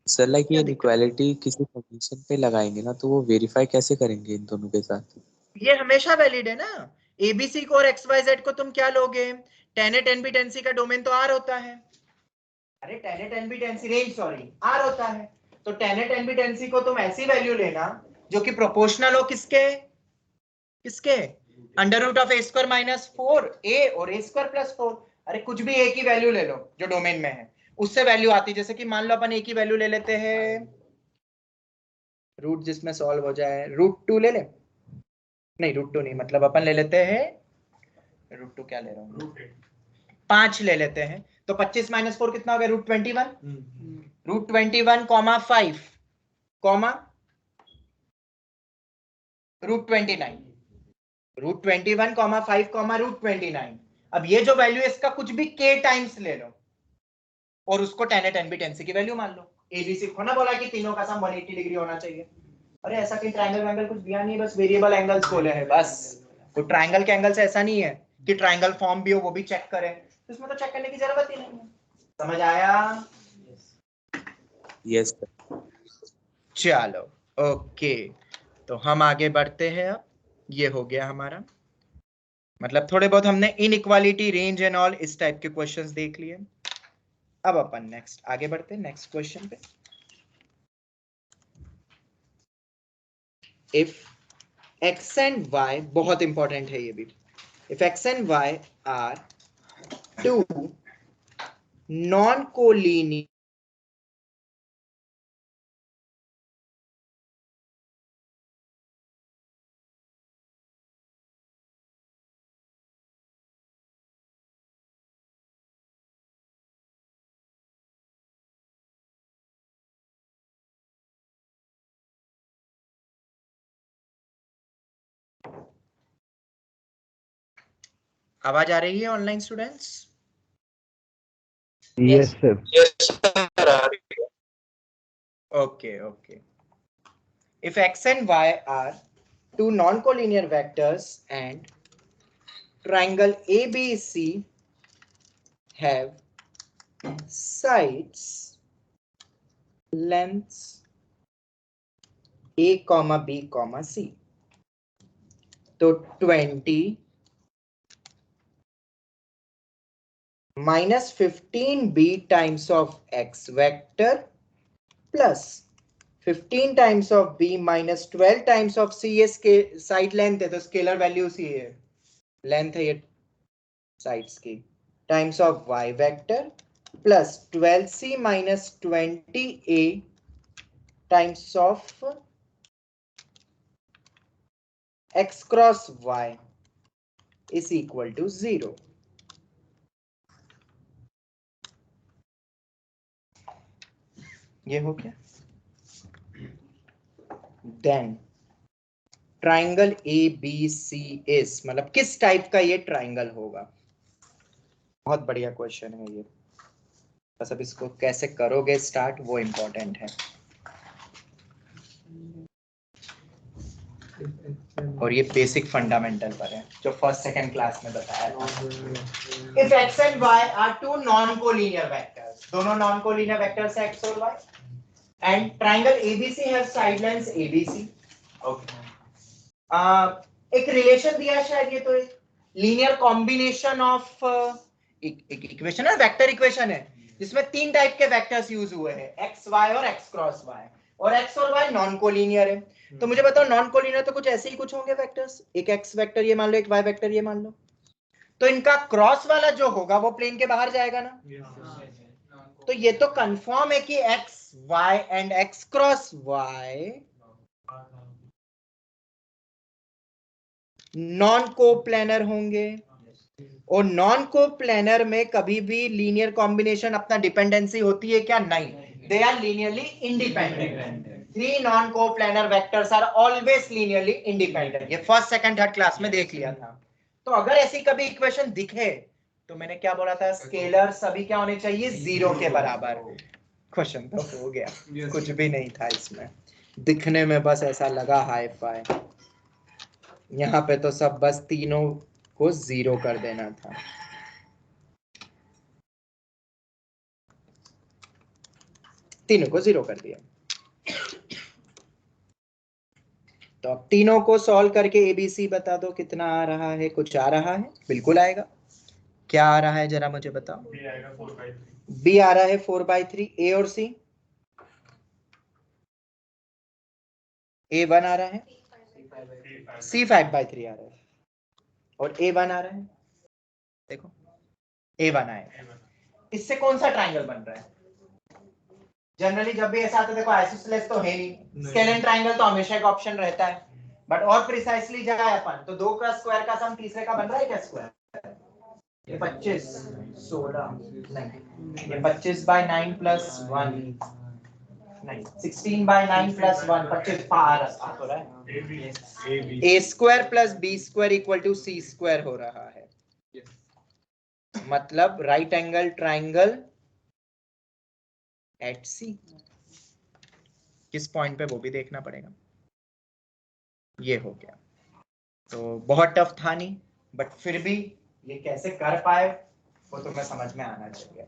सर लाइक ये क्या दिक्कत? इनइक्वालिटी किसी कंडीशन पे लगाएंगे ना, तो वो वेरीफाई कैसे करेंगे इन दोनों के साथ? ये हमेशा वैलिड है ना। एबीसी को और XYZ को तुम क्या लोगे, tan A tan B tan C का डोमेन तो R होता है। अरे tan A tan B tan C range sorry R होता है। तो tan A tan B tan C को तुम ऐसी वैल्यू लेना जो कि प्रोपोर्शनल हो किसके किसके, under root of a square minus 4a और a स्क्वायर प्लस 4। अरे कुछ भी a की वैल्यू ले लो जो डोमेन में है, उससे वैल्यू आती है। जैसे कि मान लो अपन a की वैल्यू ले लेते हैं रूट जिसमें सॉल्व हो जाए, √2 ले ले, नहीं √2 नहीं, मतलब अपन ले लेते हैं √2, क्या ले रहा हूँ 5 ले लेते हैं। तो 25 - 4 कितना हो गया √21, √21 कॉमा 5 कॉमा √29, √21 कॉमा 5 कॉमा √29। अब ये जो वैल्यू है इसका कुछ भी k टाइम्स ले लो और उसको tan A tan B tan C की वैल्यू मान लो। एबीसी को ना बोला कि तीनों का सम 180 डिग्री होना चाहिए। अरे ऐसा कि ट्रायंगल वैंगल कुछ दिया नहीं है, बस वेरिएबल एंगल्स बोले हैं बस। तो ट्रायंगल के एंगल से ऐसा नहीं है कि ट्रायंगल फॉर्म भी हो वो भी चेक करें, तो इसमें तो चेक करने की जरूरत ही नहीं है। समझ आया? Yes, sir. चलो ओके, तो हम आगे बढ़ते हैं। अब ये हो गया हमारा, मतलब थोड़े बहुत हमने इनइक्वालिटी, रेंज एंड ऑल इस टाइप के क्वेश्चंस देख लिए। अब अपन नेक्स्ट आगे बढ़ते हैं नेक्स्ट क्वेश्चन पे। इफ x एंड y, बहुत इंपॉर्टेंट है ये भी, if x and y are two non collinear आवाज आ रही है online students? Yes, sir. Okay, okay. If x and y are two non-collinear vectors and triangle ABC have sides, lengths A, B, C, तो 20 minus 15b times of x vector plus 15 times of b minus 12 times of c, ये side length है तो scalar value C है, length है ये sides की, times of y vector plus 12c minus 20a times of x cross y is equal to 0. ये हो गया। देन ट्राइंगल ABC इज, मतलब किस टाइप का ये ट्राइंगल होगा? बहुत बढ़िया क्वेश्चन है ये, बस अब इसको कैसे करोगे स्टार्ट वो इंपॉर्टेंट है। और ये बेसिक फंडामेंटल पर है जो फर्स्ट सेकंड क्लास में बताया था। If x and y are two non collinear vectors, दोनों नॉन कोलिनियर वेक्टर्स है x और y, and triangle ABC have side lengths ABC। Okay, एक रिलेशन दिया शायद, ये तो एक लीनियर कॉम्बिनेशन ऑफ एक इक्वेशन है, वेक्टर इक्वेशन है जिसमें तीन टाइप के वेक्टर्स यूज हुए हैं, x y और x क्रॉस y, और x और y नॉन कोलिनियर है। तो मुझे बताओ नॉन कोलिनियर तो कुछ ऐसे ही कुछ होंगे वेक्टर्स, एक x वेक्टर ये मान लो, एक y वेक्टर ये मान लो, तो इनका क्रॉस वाला जो होगा वो प्लेन के बाहर जाएगा ना। तो ये तो कंफर्म है कि x y and x cross y non coplanar होंगे, और नॉन कोप्लेनर में कभी भी लीनियर कॉम्बिनेशन अपना डिपेंडेंसी होती है क्या? नहीं, they are linearly independent. Three non coplanar vectors are always linearly independent, ये फर्स्ट सेकंड थर्ड क्लास में देख लिया था। तो अगर ऐसी कभी इक्वेशन दिखे तो मैंने क्या बोला था, स्केलर सभी क्या होने चाहिए? 0 के बराबर। क्वेश्चन तो हो गया, कुछ भी नहीं था इसमें, दिखने में बस ऐसा लगा हाई फाई, यहाँ पे तो सब बस तीनों को 0 कर देना था। तीनों को 0 कर दिया। तो अब तीनों को सॉल्व करके ABC बता दो कितना आ रहा है? कुछ आ रहा है? बिल्कुल आएगा। क्या आ रहा है जरा मुझे बताओ। B आ रहा है 4/3, A और C, A1 आ रहा है, C 5/3 आ रहा है, और A1 आ रहा है, देखो A1 आएगा। इससे कौन सा ट्राइंगल बन रहा है? जनरली जब भी ऐसा आता है, देखो आइसोसेलेस तो है नहीं, स्केलेन ट्राइंगल तो हमेशा एक ऑप्शन रहता है, बट और प्रिसाइसली जाए अपन तो 2 का स्क्वायर का सम तीसरे का बन रहा है क्या स्क्वायर? ये 25 16 नहीं, ये 25/9 प्लस 1 नहीं, 16/9 प्लस 1 25 पार आ तो रहा है। A square plus B square equal to C square हो रहा है, मतलब right angle triangle at C। किस पॉइंट पे वो भी देखना पड़ेगा। ये हो गया, तो बहुत टफ था नहीं, बट फिर भी ये कैसे कर पाए वो तुम्हें समझ में आना चाहिए।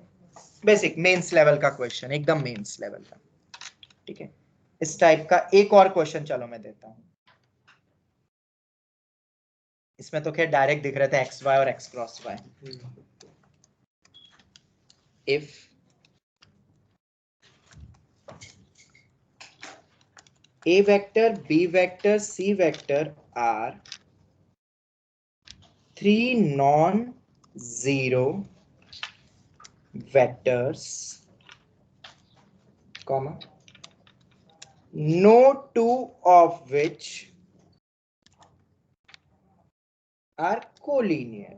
बेसिक मेंस लेवल का क्वेश्चन, एकदम मेंस लेवल का, ठीक है। इस टाइप का एक और क्वेश्चन चलो मैं देता हूं। इसमें तो खैर डायरेक्ट दिख रहे थे एक्स वाई और x cross y. If A vector, B vector, C vector are three non-zero vectors, comma, no two of which are collinear.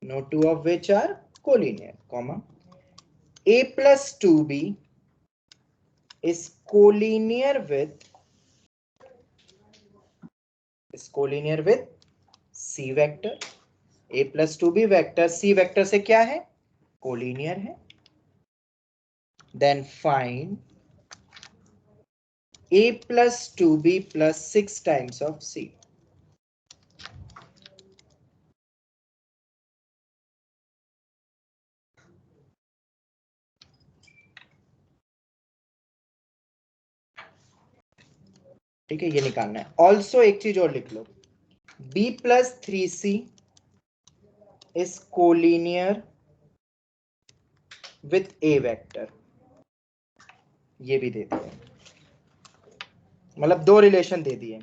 No two of which are collinear, comma, A plus 2B is collinear with C vector. A plus 2B vector C vector से क्या है? Collinear है। Then find A plus 2B plus 6 times of C. ठीक है, ये निकालना है। Also एक चीज और लिख लो, B plus 3C is collinear with A vector. ये भी दे दिया, मतलब दो रिलेशन दे दिए,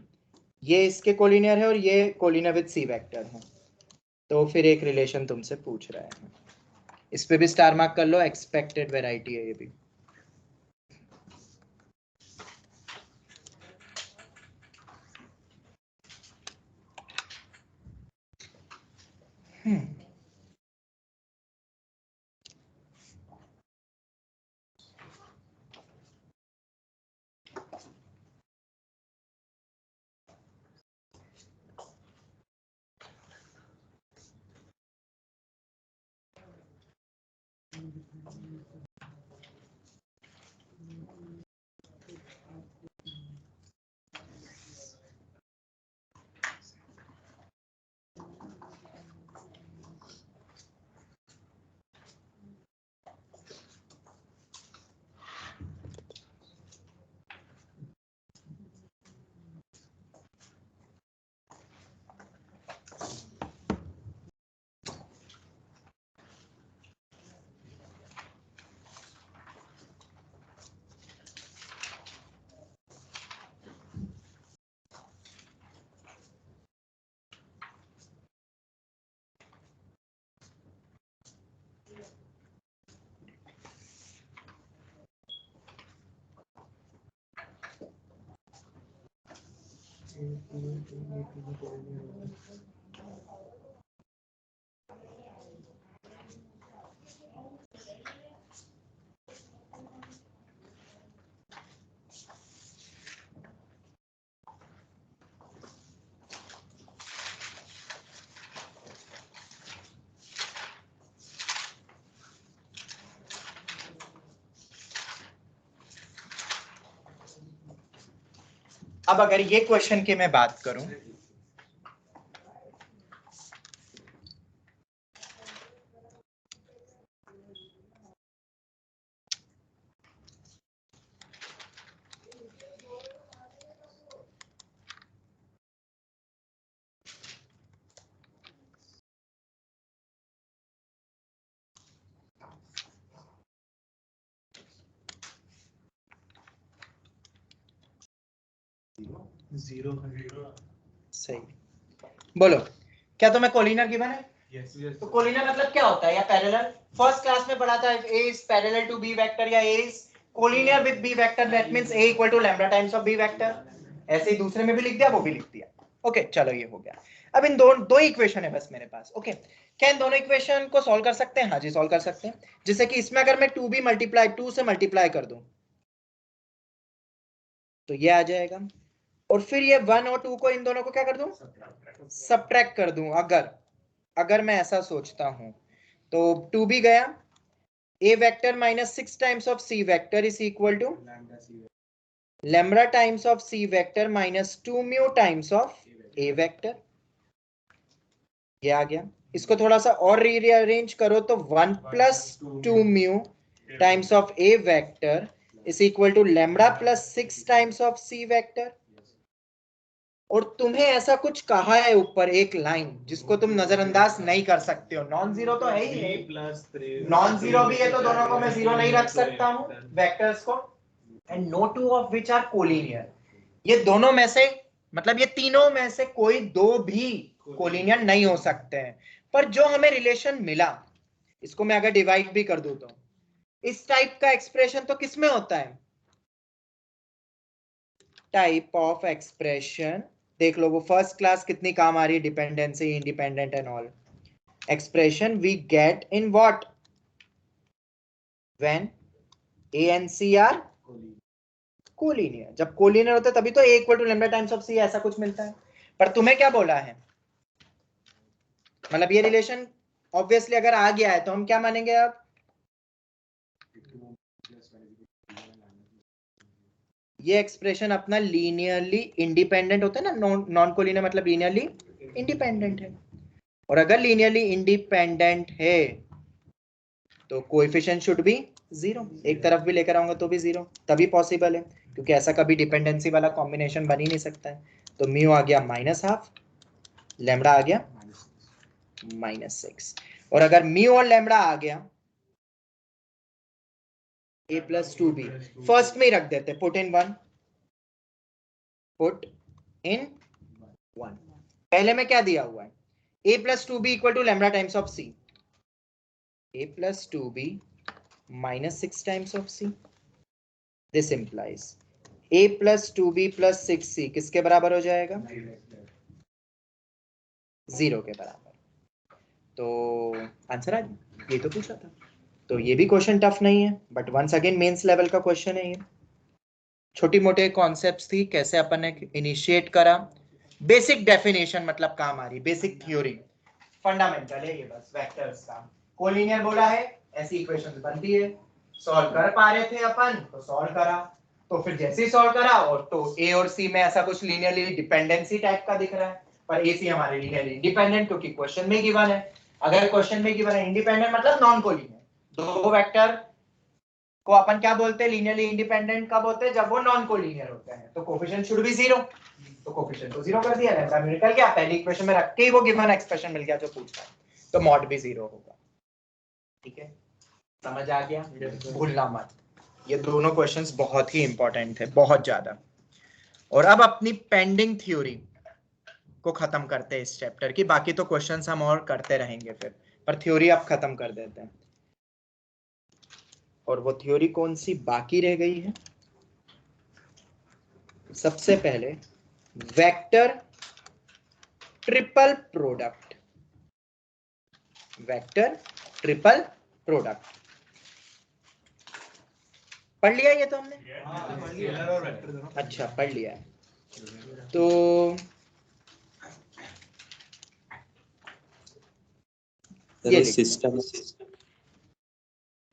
ये इसके कोलिनियर है और ये कोलिनियर विद सी वेक्टर है। तो फिर एक रिलेशन तुमसे पूछ रहा है, इस पे भी स्टार मार्क कर लो, एक्सपेक्टेड वैरायटी है ये भी। अब अगर ये क्वेश्चन की मैं बात करूं, जीरो सही, बोलो क्या तुम्हें कोलिनियर गिवन है? यस यस तो कोलिनियर मतलब क्या होता है, या पैरेलल? फर्स्ट क्लास में पढ़ा था, A is parallel to B vector या A is collinear with B vector, that means A equal to lambda times of B vector। ऐसे ही दूसरे में भी लिख दिया, वो भी लिख दिया। ओके चलो ये हो गया। अब इन दो इक्वेशन है बस मेरे पास। ओके क्या इन दोनों इक्वेशन को सॉल्व कर सकते हैं? हाँ जी सॉल्व कर सकते हैं। जैसे कि इसमें अगर मैं 2B मल्टीप्लाई 2 से मल्टीप्लाई कर दूं तो ये आ जाएगा, और फिर ये 1 और 2 को, इन दोनों को क्या कर दूं? सब्ट्रैक्ट कर दूं। अगर मैं ऐसा सोचता हूं तो 2B गया, A vector minus 6 times of C vector is equal to lambda times of C vector minus 2 mu times of A vector। ये आ गया। इसको थोड़ा सा और रीअरेंज करो तो 1 + 2 mu times of A vector is equal to lambda plus 6 times of C vector. और तुम्हें ऐसा कुछ कहा है ऊपर एक लाइन जिसको तुम नजरअंदाज नहीं कर सकते हो, नॉन जीरो तो है ही है, नॉन जीरो भी है तो दोनों को मैं जीरो नहीं रख सकता हूं वेक्टर्स को, and no two of which are collinear. ये दोनों में से मतलब ये तीनों में से कोई दो भी कोलिनियर नहीं हो सकते हैं। पर जो हमें रिलेशन मिला, इसको मैं अगर डिवाइड भी कर दूं तो इस टाइप का एक्सप्रेशन तो किसमें होता है, टाइप ऑफ एक्सप्रेशन देख लो, वो फर्स्ट क्लास कितनी काम आ रही है, dependency, independent and all expression we get in what, when a and c are collinear. जब कोलिनियर होता है तभी तो a equal to lambda times of c ऐसा कुछ मिलता है। पर तुम्हें क्या बोला है, मतलब ये रिलेशन ऑब्वियसली अगर आ गया है तो हम क्या मानेंगे अब, ये एक्सप्रेशन अपना लीनियरली इंडिपेंडेंट होता है ना, नॉन कोलिनियर मतलब लीनियरली इंडिपेंडेंट है। और अगर लीनियरली इंडिपेंडेंट है तो कोएफिशिएंट शुड बी जीरो, एक तरफ भी लेकर आऊंगा तो भी जीरो, तभी पॉसिबल है, क्योंकि ऐसा कभी डिपेंडेंसी वाला कॉम्बिनेशन बन ही नहीं सकता है। तो म्यू आ गया -12, लैम्बडा आ गया -6, और अगर म्यू और लैम्बडा आ गया a + 2b फर्स्ट में ही रख देते, पुट इन 1, पहले में क्या दिया हुआ है, a + 2b equal to lambda times of c, a + 2b -6 times of c, this implies a + 2b + 6c किसके बराबर हो जाएगा, 0 के बराबर। तो आंसर आ गया, ये तो पूछा था। तो ये भी क्वेश्चन टफ नहीं है, but once again mains level का क्वेश्चन है ये। छोटी मोटे कॉन्सेप्ट्स थी, कैसे अपन ने इनिशिएट करा, बेसिक डेफिनेशन मतलब काम आ रही, बेसिक थ्योरी, फंडामेंटल है ये बस वेक्टर्स का। कोलिनियर बोला है, ऐसी इक्वेशन बनती है, सॉल्व कर पा रहे थे अपन तो सॉल्व करा, तो फिर जैसे ही सॉल्व करा और तो ए और सी में ऐसा कुछ लीनियरली डिपेंडेंसी टाइप का दिख रहा है, पर ए सी हमारे लीनियरली इंडिपेंडेंट, क्योंकि क्वेश्चन में गिवन है। अगर क्वेश्चन में गिवन है इंडिपेंडेंट मतलब नॉन कोलिनियर, दो वेक्टर को अपन क्या बोलते हैं, लीनियरली इंडिपेंडेंट कब होते हैं, जब वो नॉन कोलिनियर होते हैं, तो कोफिशिएंट शुड बी जीरो, तो कोफिशिएंट को जीरो कर दिया, लैम्डा म्यू निकल गया, पहली इक्वेशन में रख के वो गिवन एक्सप्रेशन मिल गया जो पूछ रहा है, तो मॉड भी जीरो होगा। ठीक है, समझ आ गया, भूलना मत, ये दोनों क्वेश्चंस बहुत ही इंपॉर्टेंट है, बहुत ज्यादा। और अब अपनी पेंडिंग थ्योरी को खत्म करते हैं इस चैप्टर की, बाकी तो क्वेश्चंस हम और करते रहेंगे फिर, पर थ्योरी अब खत्म कर देते हैं। और वो थ्योरी कौन सी बाकी रह गई है, सबसे पहले vector triple product, vector triple product पढ़ लिया ये तो हमने, अच्छा पढ़ लिया है। तो ये system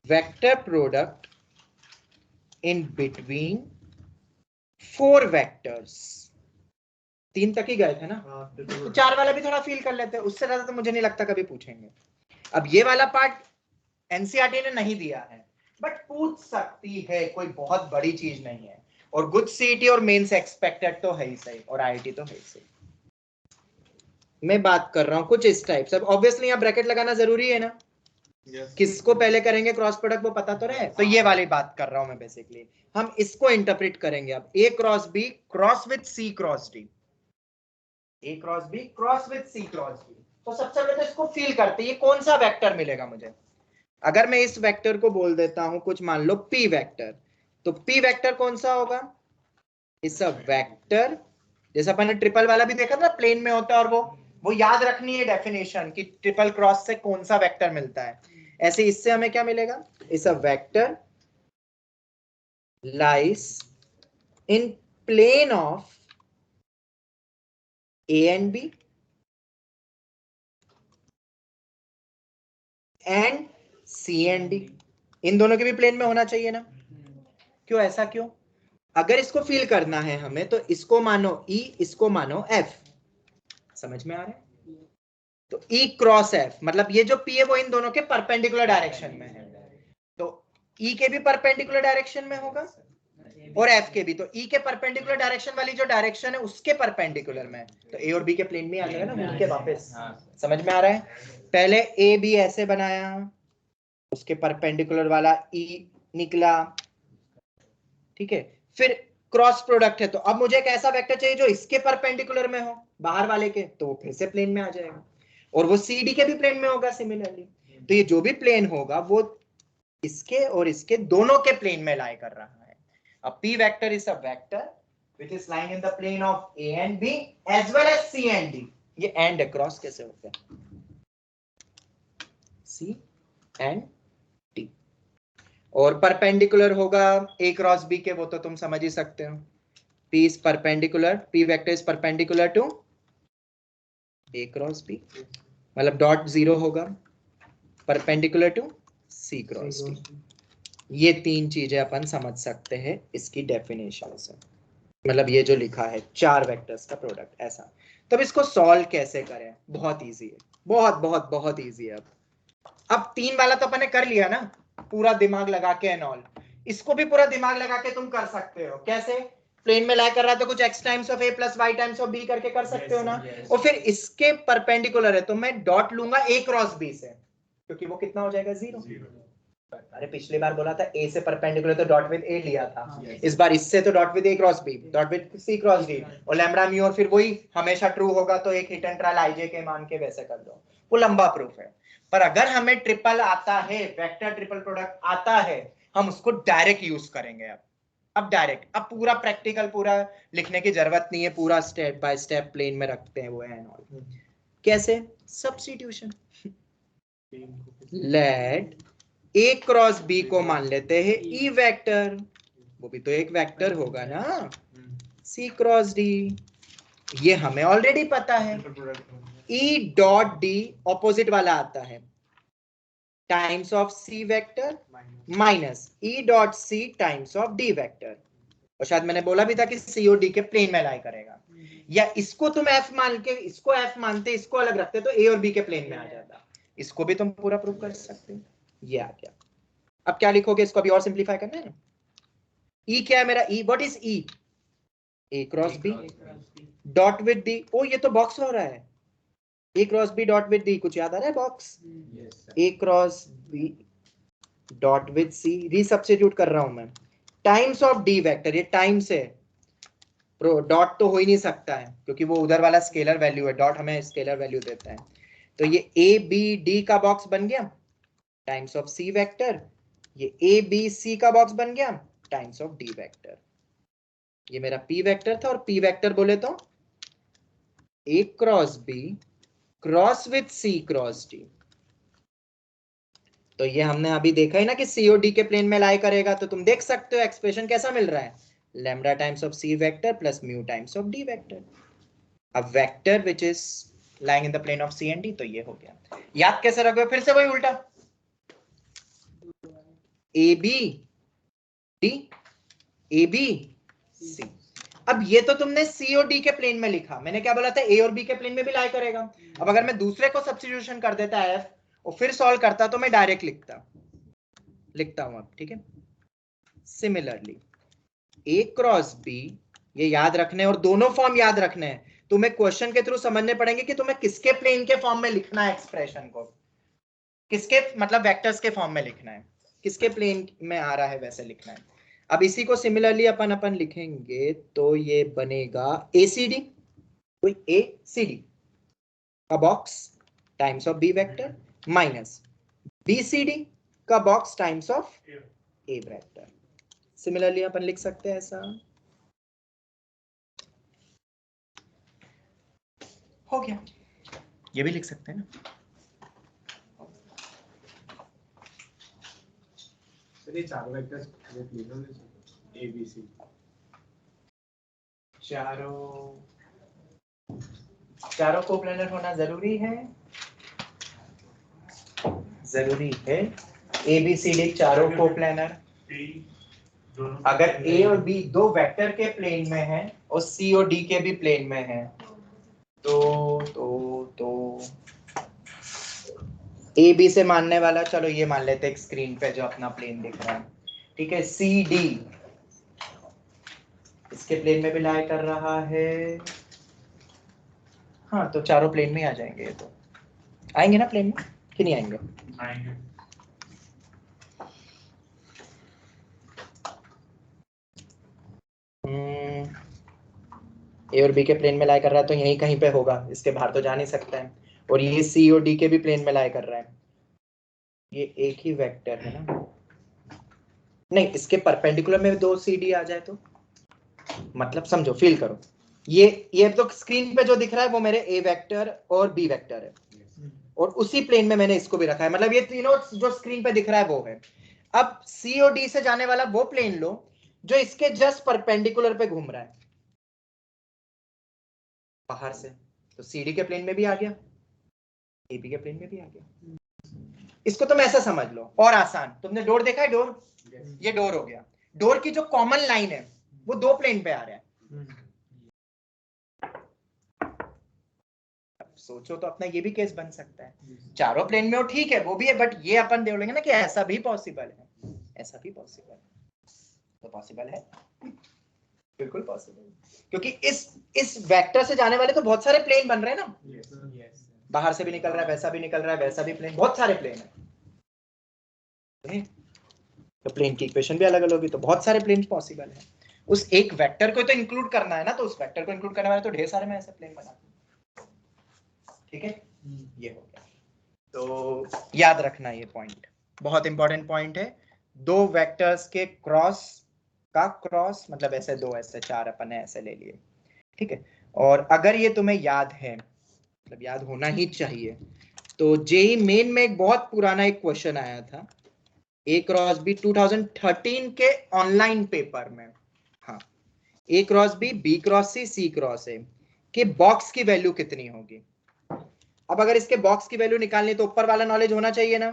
vector product in between 4 vectors, 3 तक ही गए थे ना, तो 4 वाला भी थोड़ा फील कर लेते हैं, उससे ज्यादा तो मुझे नहीं लगता कभी पूछेंगे। अब ये वाला पार्ट एनसीईआरटी ने नहीं दिया है, बट पूछ सकती है, कोई बहुत बड़ी चीज नहीं है, और गुड सीईटी और मेंस एक्सपेक्टेड तो है ही सही, और आईआईटी तो है ही सही। मैं बात कर रहा हूं कुछ इस टाइप से, अब ऑब्वियसली यहाँ ब्रैकेट लगाना जरूरी है ना, किसको पहले करेंगे क्रॉस प्रोडक्ट वो पता तो रहे, तो ये वाली बात कर रहा हूं मैं बेसिकली। हम इसको इंटरप्रेट करेंगे अब, A cross B cross with C cross D, A cross B cross with C cross D. तो सबसे पहले तो इसको फील करते हैं, ये कौन सा वेक्टर मिलेगा मुझे। अगर मैं इस वेक्टर को बोल देता हूं कुछ, मान लो पी वेक्टर, तो पी वेक्टर कौन सा होगा, इस वेक्टर, जैसे अपन ने ट्रिपल वाला भी देखा था, प्लेन में होता है, और वो याद रखनी है डेफिनेशन कि ट्रिपल क्रॉस से कौन सा वेक्टर मिलता है। ऐसे इससे हमें क्या मिलेगा, इस vector lies in plane of A and B and C and D, इन दोनों के भी प्लेन में होना चाहिए ना। क्यों, ऐसा क्यों, अगर इसको फील करना है हमें तो इसको मानो E, इसको मानो F, समझ में आ रहा है। तो E क्रॉस F, मतलब ये जो P है वो इन दोनों के परपेंडिकुलर डायरेक्शन में है, तो E के भी परपेंडिकुलर डायरेक्शन में होगा और F के भी, तो E के परपेंडिकुलर डायरेक्शन वाली जो डायरेक्शन है उसके परपेंडिकुलर में, तो A और B के प्लेन में आ जाएगा ना मुड़ के वापस। समझ में आ रहा है? पहले A B ऐसे बनाया, उसके परपेंडिकुलर वाला E निकला, ठीक है, फिर क्रॉस प्रोडक्ट है, तो अब मुझे एक ऐसा वेक्टर चाहिए जो इसके परपेंडिकुलर में हो, बाहर वाले के, तो वो फिर से प्लेन में आ जाएगा, और वो CD के भी प्लेन में होगा सिमिलरली। तो ये जो भी प्लेन होगा वो इसके और इसके दोनों के प्लेन में लाई कर रहा है। अब P vector is a vector which is lying in the plane of A and B as well as C and D। ये एंड क्रॉस कैसे होता है? C and D, और परपेंडिकुलर होगा A क्रॉस B के, वो तो तुम समझ ही सकते हो। P is perpendicular, P vector is perpendicular to A cross B, मतलब डॉट जीरो होगा, perpendicular to C cross D। ये तीन चीजें अपन समझ सकते हैं इसकी डेफिनेशन से, मतलब ये जो लिखा है 4 वेक्टर्स का प्रोडक्ट ऐसा। तब इसको सॉल्व कैसे करें? बहुत इजी है, बहुत बहुत बहुत इजी है। अब 3 वाला तो अपन ने कर लिया ना, पूरा दिमाग लगा के एंड ऑल, इसको भी पूरा दिमाग लगा के तुम कर सकते हो। कैसे? प्लेन में लाई कर रहा है तो कुछ x times of a plus y times of b करके कर सकते हो ना। और फिर इसके परपेंडिकुलर है तो मैं डॉट लूंगा a क्रॉस b से, क्योंकि वो कितना हो जाएगा? 0। अरे पिछली बार बोला था a से परपेंडिकुलर तो डॉट विद a लिया था, इस बार इससे तो dot with a cross b, dot with c cross d, और लैम्बडा म्यू, और फिर वही हमेशा ट्रू होगा तो एक हिट एंड ट्रायल आईजे के मान के वैसे कर दो। वो लंबा प्रूफ है। पर अगर हमें ट्रिपल आता है, वेक्टर ट्रिपल प्रोडक्ट आता है, हम उसको डायरेक्ट यूज करेंगे। अब डायरेक्ट, अब पूरा प्रैक्टिकल पूरा लिखने की जरूरत नहीं है, पूरा स्टेप बाय स्टेप प्लेन में रखते हैं वो एंड ऑल। कैसे? Substitution. Let A cross B को मान लेते हैं E वेक्टर, वो भी तो एक वेक्टर होगा ना, C क्रॉस D, ये हमें ऑलरेडी पता है। E डॉट D ऑपोजिट वाला आता है, times of C vector minus E dot C times of D vector, और शायद मैंने बोला भी था कि C और D के प्लेन में लाई करेगा, या इसको तुम F मान के इसको F मानते, इसको अलग रखते तो A और B के प्लेन में आ जाता। इसको भी तुम पूरा प्रूव कर सकते हो। ये आ गया। अब क्या लिखोगे? इसको अभी और सिंपलीफाई करना है ना। E क्या है मेरा? E, what is E? A cross B dot with D। ओ ये तो बॉक्स हो रहा है, A cross B dot with D, कुछ याद आ रहा है? Box A cross B dot with C, resubstitute कर रहा हूं मैं, टाइम्स ऑफ D वेक्टर, ये टाइम्स है, डॉट तो हो ही नहीं सकता है क्योंकि वो उधर वाला स्केलर वैल्यू है, डॉट हमें स्केलर वैल्यू देता है। तो ये A B D का बॉक्स बन गया टाइम्स ऑफ C वेक्टर, ये A B C का बॉक्स बन गया टाइम्स ऑफ D वेक्टर। ये मेरा P वेक्टर था, और P वेक्टर बोले तो A cross B cross with C cross D। तो ये हमने अभी देखा ही ना कि C और D के प्लेन में लाई करेगा, तो तुम देख सकते हो एक्सप्रेशन कैसा मिल रहा है, lambda times of C vector plus mu times of D vector. अब vector which is lying in the plane of C and D, तो ये हो गया। याद कैसे रखोगे? फिर से वही उल्टा, AB D AB C। अब ये तो तुमने C और D के प्लेन में लिखा, मैंने क्या बोला था? A और B के प्लेन में भी लाई करेगा। अब अगर मैं दूसरे को सब्स्टिट्यूशन कर देता F और फिर सॉल्व करता तो मैं डायरेक्ट लिखता हूं अब, ठीक है। सिमिलरली A क्रॉस B, ये याद रखने और दोनों फॉर्म याद रखने हैं, तुम्हें क्वेश्चन के थ्रू समझने पड़ेंगे कि तुम्हें किसके प्लेन के फॉर्म में लिखना है एक्सप्रेशन को, किसके मतलब वेक्टर्स के फॉर्म में लिखना है, किसके प्लेन में आ रहा है वैसे लिखना है। अब इसी को सिमिलरली अपन लिखेंगे तो ये बनेगा ACD, कोई ACD का box times of B vector minus BCD का box times of A vector. Similarly अपन लिख सकते हैं ऐसा, हो गया। ये भी लिख सकते हैं ना। ये चारों वेक्टर्स प्लेन होने चाहिए, A B C। चारों कोप्लेनर होना जरूरी है, जरूरी है। ABCD चारों कोप्लेनर, अगर A और B दो वेक्टर के प्लेन में है और C और D के भी प्लेन में है तो ए बी से मानने वाला, चलो ये मान लेते हैं स्क्रीन पे जो अपना प्लेन दिख रहा है, ठीक है, सी डी इसके प्लेन में भी लाई कर रहा है। हाँ तो चारों प्लेन में आ जाएंगे, ये तो आएंगे ना प्लेन में कि नहीं आएंगे? आएंगे। ए और बी के प्लेन में लाई कर रहा है तो यहीं कहीं पे होगा, इसके बाहर तो जा नहीं सकता है। और ये सी और डी के भी प्लेन में लाई कर रहा है, ये एक ही वेक्टर है ना? नहीं, इसके परपेंडिकुलर में दो सी डी आ जाए तो, मतलब समझो, फील करो, ये तो स्क्रीन पे जो दिख रहा है वो मेरे ए वेक्टर और बी वेक्टर है, और उसी प्लेन में मैंने इसको भी रखा है, मतलब ये तीनों जो स्क्रीन पे दिख रहा है वो है। अब सी और डी से जाने वाला वो प्लेन लो जो इसके जस्ट परपेंडिकुलर पे घूम रहा है बाहर से, तो सी डी के प्लेन में भी आ गया, ए बी के प्लेन में भी आ गया। इसको तुम ऐसा समझ लो, और आसान, तुमने डोर देखा है? डोर, ये डोर हो गया, डोर की जो कॉमन लाइन है वो दो प्लेन पे आ रहा है। सोचो तो अपना ये भी केस बन सकता है, चारों प्लेन में हो ठीक है, वो भी है, बट ये अपन देख लेंगे ना कि ऐसा भी पॉसिबल है, ऐसा भी पॉसिबल है, तो पॉसिबल है, बिल्कुल पॉसिबल, क्योंकि इस वेक्टर से जाने वाले तो बहुत सारे प्लेन बन रहे हैं ना, बाहर से भी निकल रहा है, वैसा भी निकल रहा है, वैसा भी प्लेन, बहुत सारे प्लेन है, तो प्लेन की इक्वेशन भी अलग अलग होगी, तो बहुत सारे प्लेन पॉसिबल है। उस एक वेक्टर को तो इंक्लूड करना है ना, तो उस वेक्टर को इंक्लूड करने वाले तो ढेर सारे में ऐसे प्लेन बनाते हैं, ठीक है, ये हो गया। तो याद रखना ये पॉइंट बहुत इंपॉर्टेंट पॉइंट है, दो वेक्टर्स के क्रॉस का क्रॉस, मतलब ऐसे दो, ऐसे चार अपन ने ऐसे ले लिए, ठीक है। और अगर ये तुम्हें याद है, मतलब याद होना ही चाहिए, तो जेई मेन में एक बहुत पुराना एक क्वेश्चन आया था, ए क्रॉस बी 2013 के ऑनलाइन पेपर में, हाँ, A cross B cross C cross A के बॉक्स की वैल्यू कितनी होगी। अब अगर इसके बॉक्स की वैल्यू निकालनी तो ऊपर वाला नॉलेज होना चाहिए ना,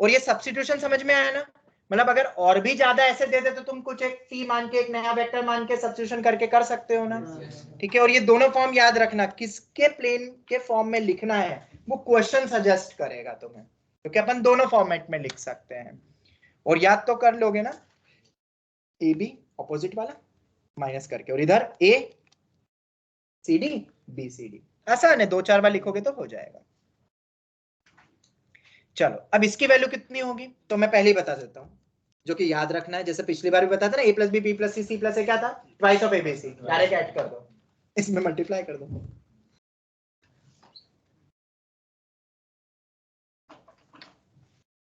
और ये सब्स्टिट्यूशन समझ में आया ना, मतलब अगर और भी ज्यादा ऐसे दे दे तो तुम कुछ एक टी मान के, एक नया वेक्टर मान के सब्स्टिट्यूशन करके कर सकते हो ना, ठीक है। और ये दोनों फॉर्म याद रखना, किसके प्लेन के फॉर्म में लिखना है वो क्वेश्चन सजेस्ट करेगा तुम्हें, क्योंकि अपन दोनों फॉर्मेट में लिख सकते हैं, और याद तो कर लोगे ना, ए बी ऑपोजिट वाला माइनस करके, और इधर A C D B C D, आसान है, दो चार बार लिखोगे तो हो जाएगा। चलो अब इसकी वैल्यू कितनी होगी तो मैं पहले ही बता देता हूं, जो कि याद रखना है, जैसे पिछली बार भी बताया था ना, A plus B plus C plus A क्या था, twice of A B C, direct add कर दो, इसमें मल्टीप्लाई कर दो,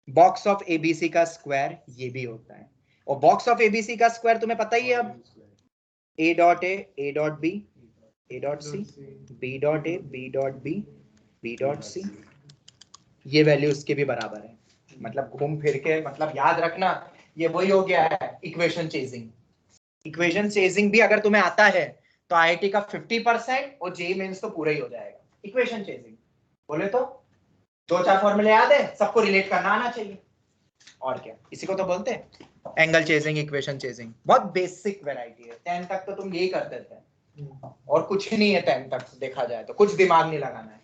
बॉक्स ऑफ एबीसी का स्क्वायर ये भी होता है, और बॉक्स ऑफ एबीसी का स्क्वायर तुम्हें पता ही है, अब A dot B A dot C, B dot B dot C, ये वैल्यू इसके भी बराबर है, मतलब घूम फिर के, मतलब याद रखना ये वही हो गया है इक्वेशन चेजिंग। इक्वेशन चेजिंग भी अगर तुम्हें आता है तो आईआईटी का 50% और जेईई मेंस तो पूरा ही हो जाएगा। इक्वेशन चेजिंग बोले तो दो चार फॉर्मूले याद है, सबको रिलेट करना आना चाहिए, और क्या, इसी को तो बोलते हैं एंगल चेजिंग, इक्वेशन चेजिंग, बहुत बेसिक वैरायटी है, 10 तक तो तुम यही करते थे, और कुछ नहीं है 10 तक देखा जाए तो, कुछ दिमाग नहीं लगाना है,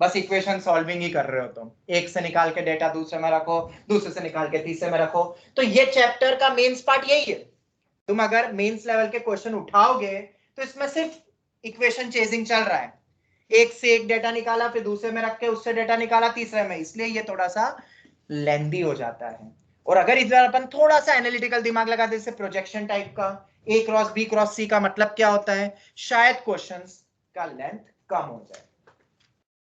बस इक्वेशन सॉल्विंग ही कर रहे हो तुम, एक से निकाल के डेटा दूसरे में रखो, दूसरे से निकाल के तीसरे में रखो, तो ये चैप्टर का मेंस पार्ट यही है। तुम अगर मेंस लेवल के क्वेश्चन उठाओगे तो इसमें सिर्फ इक्वेशन चेजिंग चल रहा है, एक से एक डेटा निकाला, फिर दूसरे में रख के उससे डेटा निकाला तीसरे में, इसलिए ये थोड़ा सा लेंदी हो जाता है। और अगर इस बार अपन थोड़ा सा एनालिटिकल दिमाग लगा दे, जैसे प्रोजेक्शन टाइप का, ए क्रॉस बी क्रॉस सी का मतलब क्या होता है, शायद क्वेश्चंस का लेंथ कम हो जाए,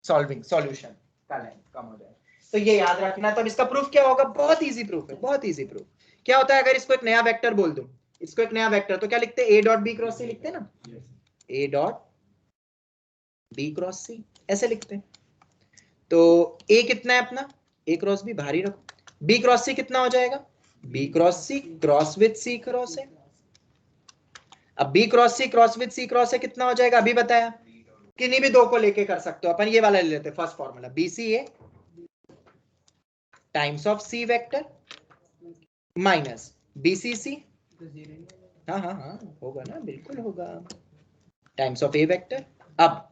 सॉल्यूशन का लेंथ कम हो जाए, तो ये याद रखना। तो इसका प्रूफ क्या होगा, बहुत इजी प्रूफ है, बहुत इजी प्रूफ। क्या होता है, अगर इसको एक नया वेक्टर बोल दूं, इसको एक नया वेक्टर, तो क्या लिखते हैं, ए डॉट बी क्रॉस सी लिखते हैं ना, ए डॉट बी क्रॉस सी ऐसे लिखते हैं। तो ए कितना है अपना, ए क्रॉस बी भारी रखो, बी क्रॉस सी कितना हो जाएगा, b cross C cross with C cross है। अब b cross with C cross है कितना हो जाएगा, अभी बताया, किन्हीं भी दो को लेके कर सकते हो, अपन ये वाला ले लेते हैं, first formula B C A times of C vector minus B C C, हाँ हाँ हाँ होगा ना, बिल्कुल होगा, टाइम्स ऑफ ए वेक्टर। अब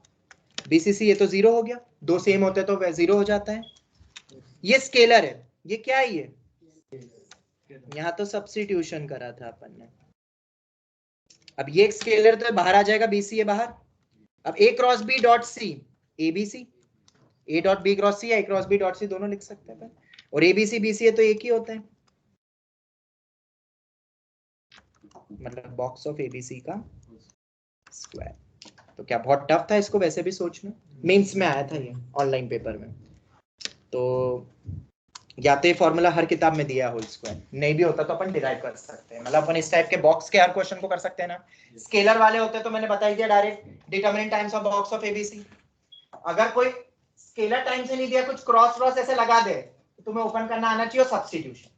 BCC ये तो 0 हो गया, दो सेम होते तो वह 0 हो जाता है। ये स्केलर है, ये क्या है ये, यहाँ तो सब्स्टिट्यूशन करा था अपन ने। अब ये एक स्केलर तो बाहर आ जाएगा, BC है बाहर। अब A cross B dot C, ABC, A dot B cross C या A cross B dot C दोनों लिख सकते हैं, और ABC BC है तो एक ही होता है, मतलब बॉक्स ऑफ ABC का स्क्वायर। तो क्या बहुत टफ था इसको वैसे भी सोचना, मेंस में आया था ये ऑनलाइन पेपर में। तो या तो ये फॉर्मूला हर किताब में दिया होल स्क्वायर, नहीं भी होता तो अपन डिराइव कर सकते हैं, मतलब अपन इस टाइप के बॉक्स के हर क्वेश्चन को कर सकते हैं ना। स्केलर वाले होते तो मैंने बता ही दिया direct determinant times of box of ABC। अगर कोई स्केलर टाइम से नहीं दिया, कुछ क्रॉस क्रॉस ऐसे लगा दे, तो तुम्हें ओपन करना आना चाहिए सब्स्टिट्यूशन।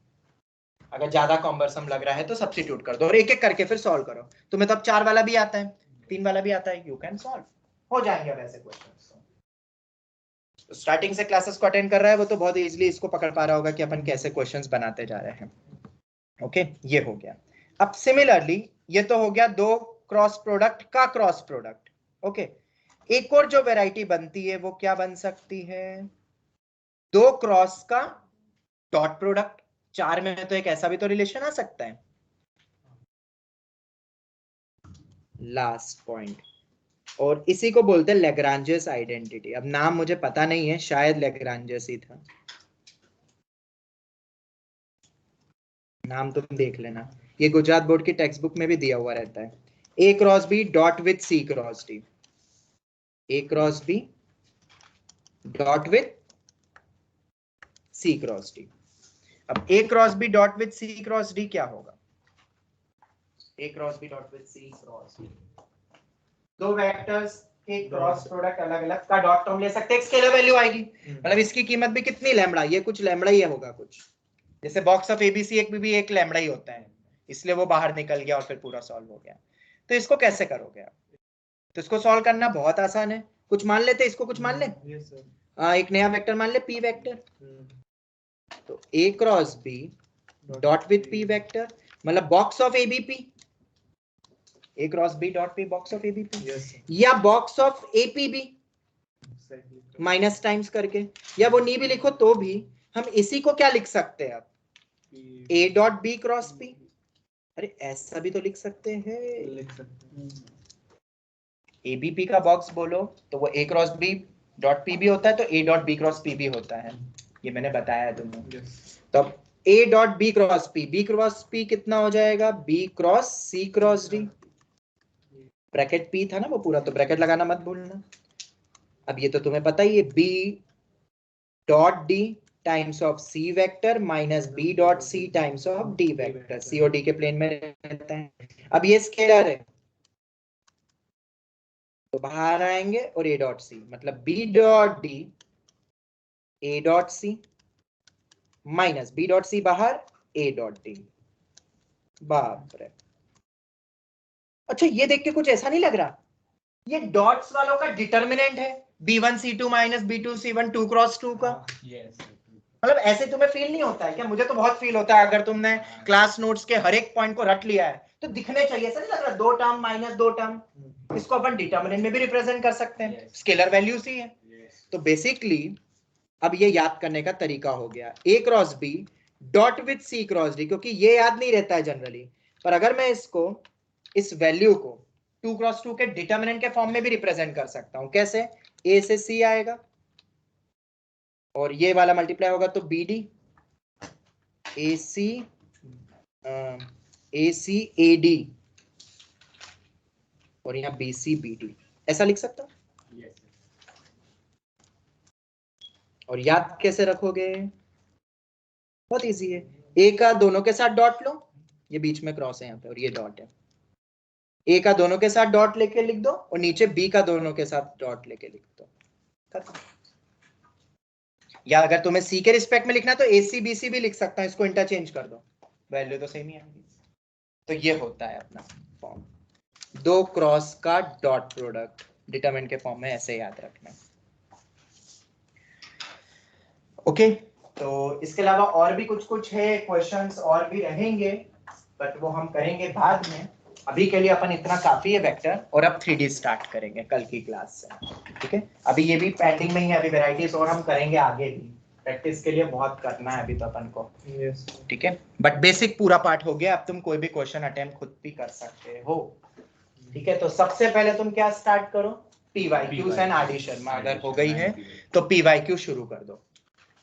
अगर ज्यादा कॉम्बरसम लग रहा है तो सब्स्टिट्यूट कर दो और एक एक करके फिर सॉल्व करो। तुम्हें तो अब 4 वाला भी आता है, 3 वाला भी आता है, यू कैन सॉल्व, हो जाएंगे वैसे क्वेश्चंस। तो स्टार्टिंग से क्लासेस को अटेंड कर रहा है वो तो बहुत इजीली इसको पकड़ पा रहा होगा कि अपन कैसे क्वेश्चंस बनाते जा रहे हैं। ओके, ये हो गया। अब सिमिलरली ये तो हो गया दो क्रॉस प्रोडक्ट का क्रॉस प्रोडक्ट। ओके, एक और जो वैरायटी बनती है वो क्या बन सकती है, दो क्रॉस का डॉट प्रोडक्ट। 4 में तो एक ऐसा भी तो रिलेशन आ सकता है। लास्ट पॉइंट, और इसी को बोलते हैं लैग्रांजेस आइडेंटिटी। अब नाम मुझे पता नहीं है, शायद लैग्रांजेस ही था, नाम तुम देख लेना, ये गुजरात बोर्ड की टेक्स्ट बुक में भी दिया हुआ रहता है। A cross B dot with C cross D, A cross B dot with C cross D। अब A cross B dot with C cross D क्या होगा, A cross B dot with C cross D, दो vectors के cross product अलग अलग का dot term ले सकते हैं, एक स्केलर वैल्यू आएगी, मतलब इसकी कीमत भी कितनी लैम्बडा, ये कुछ लैम्बडा ही होगा कुछ, जैसे बॉक्स ऑफ ABC एक भी एक लैम्बडा ही होता है, इसलिए वो बाहर निकल गया और फिर पूरा सॉल्व हो गया। तो इसको कैसे करोगे आप, तो इसको सॉल्व करना बहुत आसान है, कुछ मान लेते, इसको कुछ मान ले, एक नया वेक्टर मान ले P वेक्टर, तो A cross B dot with P vector, मतलब box of ABP, A cross B dot P box of ABP, या box of APB minus times करके, या वो नहीं भी लिखो तो भी हम इसी को क्या लिख सकते हैं, अब A dot B cross P, अरे ऐसा भी तो लिख सकते हैं, ABP का बॉक्स बोलो तो वो A cross B dot P भी होता है, तो A dot B cross P भी होता है, ये मैंने बताया तुम्हें। तो A dot B cross P, B cross P कितना हो जाएगा, B cross C cross D, bracket P था ना वो पूरा, तो ब्रैकेट लगाना मत भूलना। अब ये तो तुम्हें पता ही है, B dot D times of C vector minus B dot C times of D vector, C और D के प्लेन में रहता है। अब ये स्केलर है तो बाहर आएंगे और A डॉट C, मतलब B dot D A dot C minus B dot C बाहर A डॉट D। बाप रे, अच्छा ये देख के कुछ ऐसा नहीं लग रहा, ये डॉट्स वालों का डिटरमिनेंट है B1 C2 minus B2 C1 2 cross 2 का। मतलब ऐसे तुम्हें फील नहीं होता है क्या, मुझे तो बहुत फील होता है, अगर तुमने क्लास नोट्स के हर एक पॉइंट को रट लिया है तो दिखने चाहिए, ऐसा नहीं लग रहा, 2 टर्म माइनस 2 टर्म, इसको अपन डिटरमिनेंट में भी रिप्रेजेंट कर सकते हैं, स्केलर वैल्यूज ही है। तो बेसिकली अब ये याद करने का तरीका हो गया, A cross B dot with C cross D, क्योंकि ये याद नहीं रहता है जनरली, पर अगर मैं इसको इस वैल्यू को 2 क्रॉस 2 के डिटरमिनेंट के फॉर्म में भी रिप्रेजेंट कर सकता हूं, कैसे, A से C आएगा और ये वाला मल्टीप्लाई होगा तो BD AC AD और यहाँ BC BD, ऐसा लिख सकता हूं। और याद कैसे रखोगे, बहुत इजी है, A का दोनों के साथ डॉट लो, ये बीच में क्रॉस है यहाँ पे और ये डॉट है, A का दोनों के साथ डॉट लेके लिख दो और नीचे B का दोनों के साथ डॉट लेके लिख दो, खत्म। या अगर तुम्हें C के रिस्पेक्ट में लिखना है तो AC BC भी लिख सकता हूं, इसको इंटरचेंज कर दो, वैल्यू तो सेम ही आएगी। तो ये होता है अपना फॉर्म, दो क्रॉस का डॉट प्रोडक्ट डिटरमिनेंट के फॉर्म में, ऐसे याद रखना। ओके, तो इसके अलावा और भी कुछ है क्वेश्चंस और भी रहेंगे, बट वो हम करेंगे बाद में। अभी के लिए अपन इतना काफी है वेक्टर, और अब 3D स्टार्ट करेंगे कल की क्लास से, ठीक है। अभी ये भी पेंडिंग में ही है, अभी वेराइटीज और हम करेंगे आगे भी, प्रैक्टिस के लिए बहुत करना है अभी तो अपन को, ठीक है। बट बेसिक पूरा पार्ट हो गया, अब तुम कोई भी क्वेश्चन अटेम्प्ट खुद भी कर सकते हो, ठीक है। तो सबसे पहले तुम क्या स्टार्ट करो, PYQs and R D Sharma अगर हो गई है तो PYQ शुरू कर दो,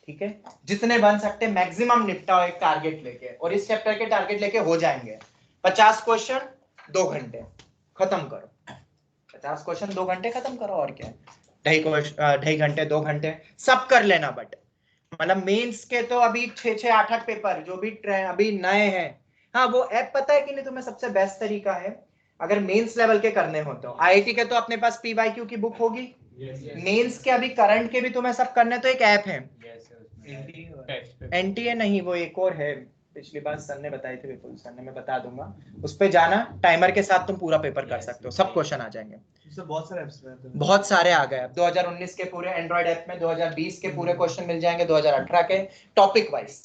ठीक है। जितने बन सकते मैक्सिमम निपटाओ एक टारगेट लेके, और इस चैप्टर के टारगेट लेके हो जाएंगे 50 क्वेश्चन 2 घंटे खत्म करो, 50 क्वेश्चन 2 घंटे खत्म करो, और क्या है, 2.5 घंटे 2 घंटे सब कर लेना। बट मतलब मेंस के तो अभी 6 8 पेपर जो भी अभी नए हैं, हाँ वो ऐप पता है कि नहीं तुम्हें, सबसे बेस्ट तरीका है अगर मेंस लेवल के करने हो तो IIT के तो अपने पास PYQ की बुक होगी, मेंस के अभी करंट के भी तुम्हें सब करने, तो एक ऐप है NTA नहीं, वो एक और है, पिछली बार सर ने बताई थी, विपुल सर ने, मैं बता दूंगा, उस पे जाना, टाइमर के साथ तुम पूरा पेपर कर सकते हो, सब क्वेश्चन आ जाएंगे। बहुत सारे आ गए अब 2019 के पूरे एंड्रॉइड ऐप में, 2020 के पूरे क्वेश्चन मिल जाएंगे, 2018 के टॉपिक वाइज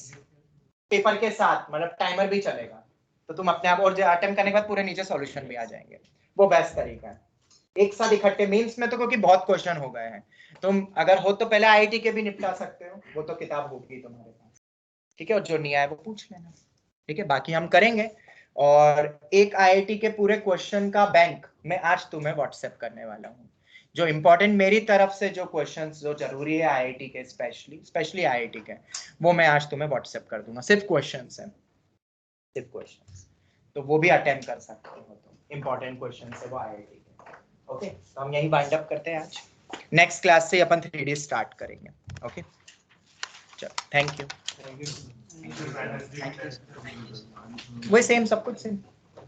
पेपर के साथ, मतलब टाइमर भी चलेगा, तो तुम अपने आप, और अटेम्प्ट करने के बाद पूरे नीचे सॉल्यूशन भी आ जाएंगे, वो बेस्ट तरीका है। एक साथ इकट्ठे मेंस में तो क्योंकि बहुत क्वेश्चन हो गए हैं, तुम अगर हो तो पहले IIT के भी निपटा सकते हो, वो तो किताब होगी तुम्हारे पास, ठीक है, और जो नहीं आए वो पूछ लेना, ठीक है। बाकी हम करेंगे, और एक IIT के पूरे क्वेश्चन का बैंक मैं आज तुम्हें व्हाट्सएप करने वाला हूँ, जो इंपॉर्टेंट मेरी तरफ से जो क्वेश्चंस जो जरूरी है IIT के, स्पेशली IIT के, वो मैं आज तुम्हें व्हाट्सएप कर दूंगा, सिर्फ क्वेश्चंस हैं, सिर्फ क्वेश्चंस, तो वो भी अटेम्प्ट कर सकते हो, तो इंपॉर्टेंट क्वेश्चन है वो IIT के, ओके। तो हम यही वाइंड अप करते हैं आज, नेक्स्ट क्लास से अपन 3D स्टार्ट करेंगे, ओके। चलो, थैंक यू। वही सेम, सब कुछ सेम।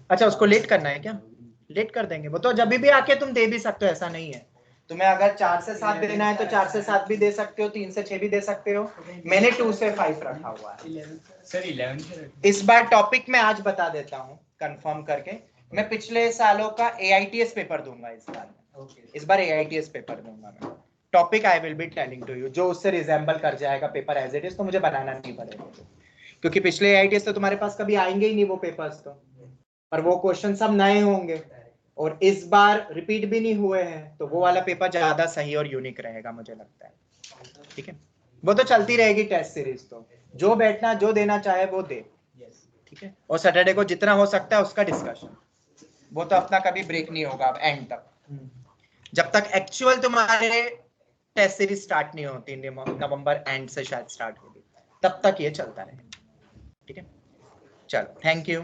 अच्छा, उसको लेट करना है क्या? लेट कर देंगे, वो तो जब भी आके तुम दे भी सकते हो, ऐसा नहीं है। तुम्हें अगर 4 से 7 देना है तो 4 से 7 भी दे सकते हो, 3 से 6 भी दे सकते हो, मैंने 2 से 5 रखा हुआ है। सर 11 इस बार टॉपिक मैं आज बता देता हूँ कंफर्म करके, मैं पिछले सालों का AITS पेपर दूंगा इस बार, इस बार AITS पेपर दूंगा मैं, topic I will be telling to you, जो उससे रिजेंबल कर जाएगा पेपर एज इट इज, तो मुझे बनाना नहीं पड़ेगा, क्योंकि पिछले AITS तो तुम्हारे पास कभी आएंगे ही नहीं वो पेपर्स, तो और वो क्वेश्चन सब नए होंगे, और इस बार रिपीट भी नहीं हुए हैं, तो वो वाला पेपर ज्यादा सही और यूनिक रहेगा मुझे लगता है, ठीक है। वो तो चलती रहेगी टेस्ट सीरीज, तो जो बैठना जो देना चाहे वो दे, ठीक है। और सैटरडे को जितना हो सकता है उसका डिस्कशन, वो तो अपना कभी ब्रेक नहीं होगा अब एंड तक, जब तक एक्चुअल तुम्हारे टेस्ट सीरीज स्टार्ट नहीं होती, नवंबर एंड से शायद स्टार्ट होगी, तब तक ये चलता रहेगा, ठीक है। चलो, थैंक यू।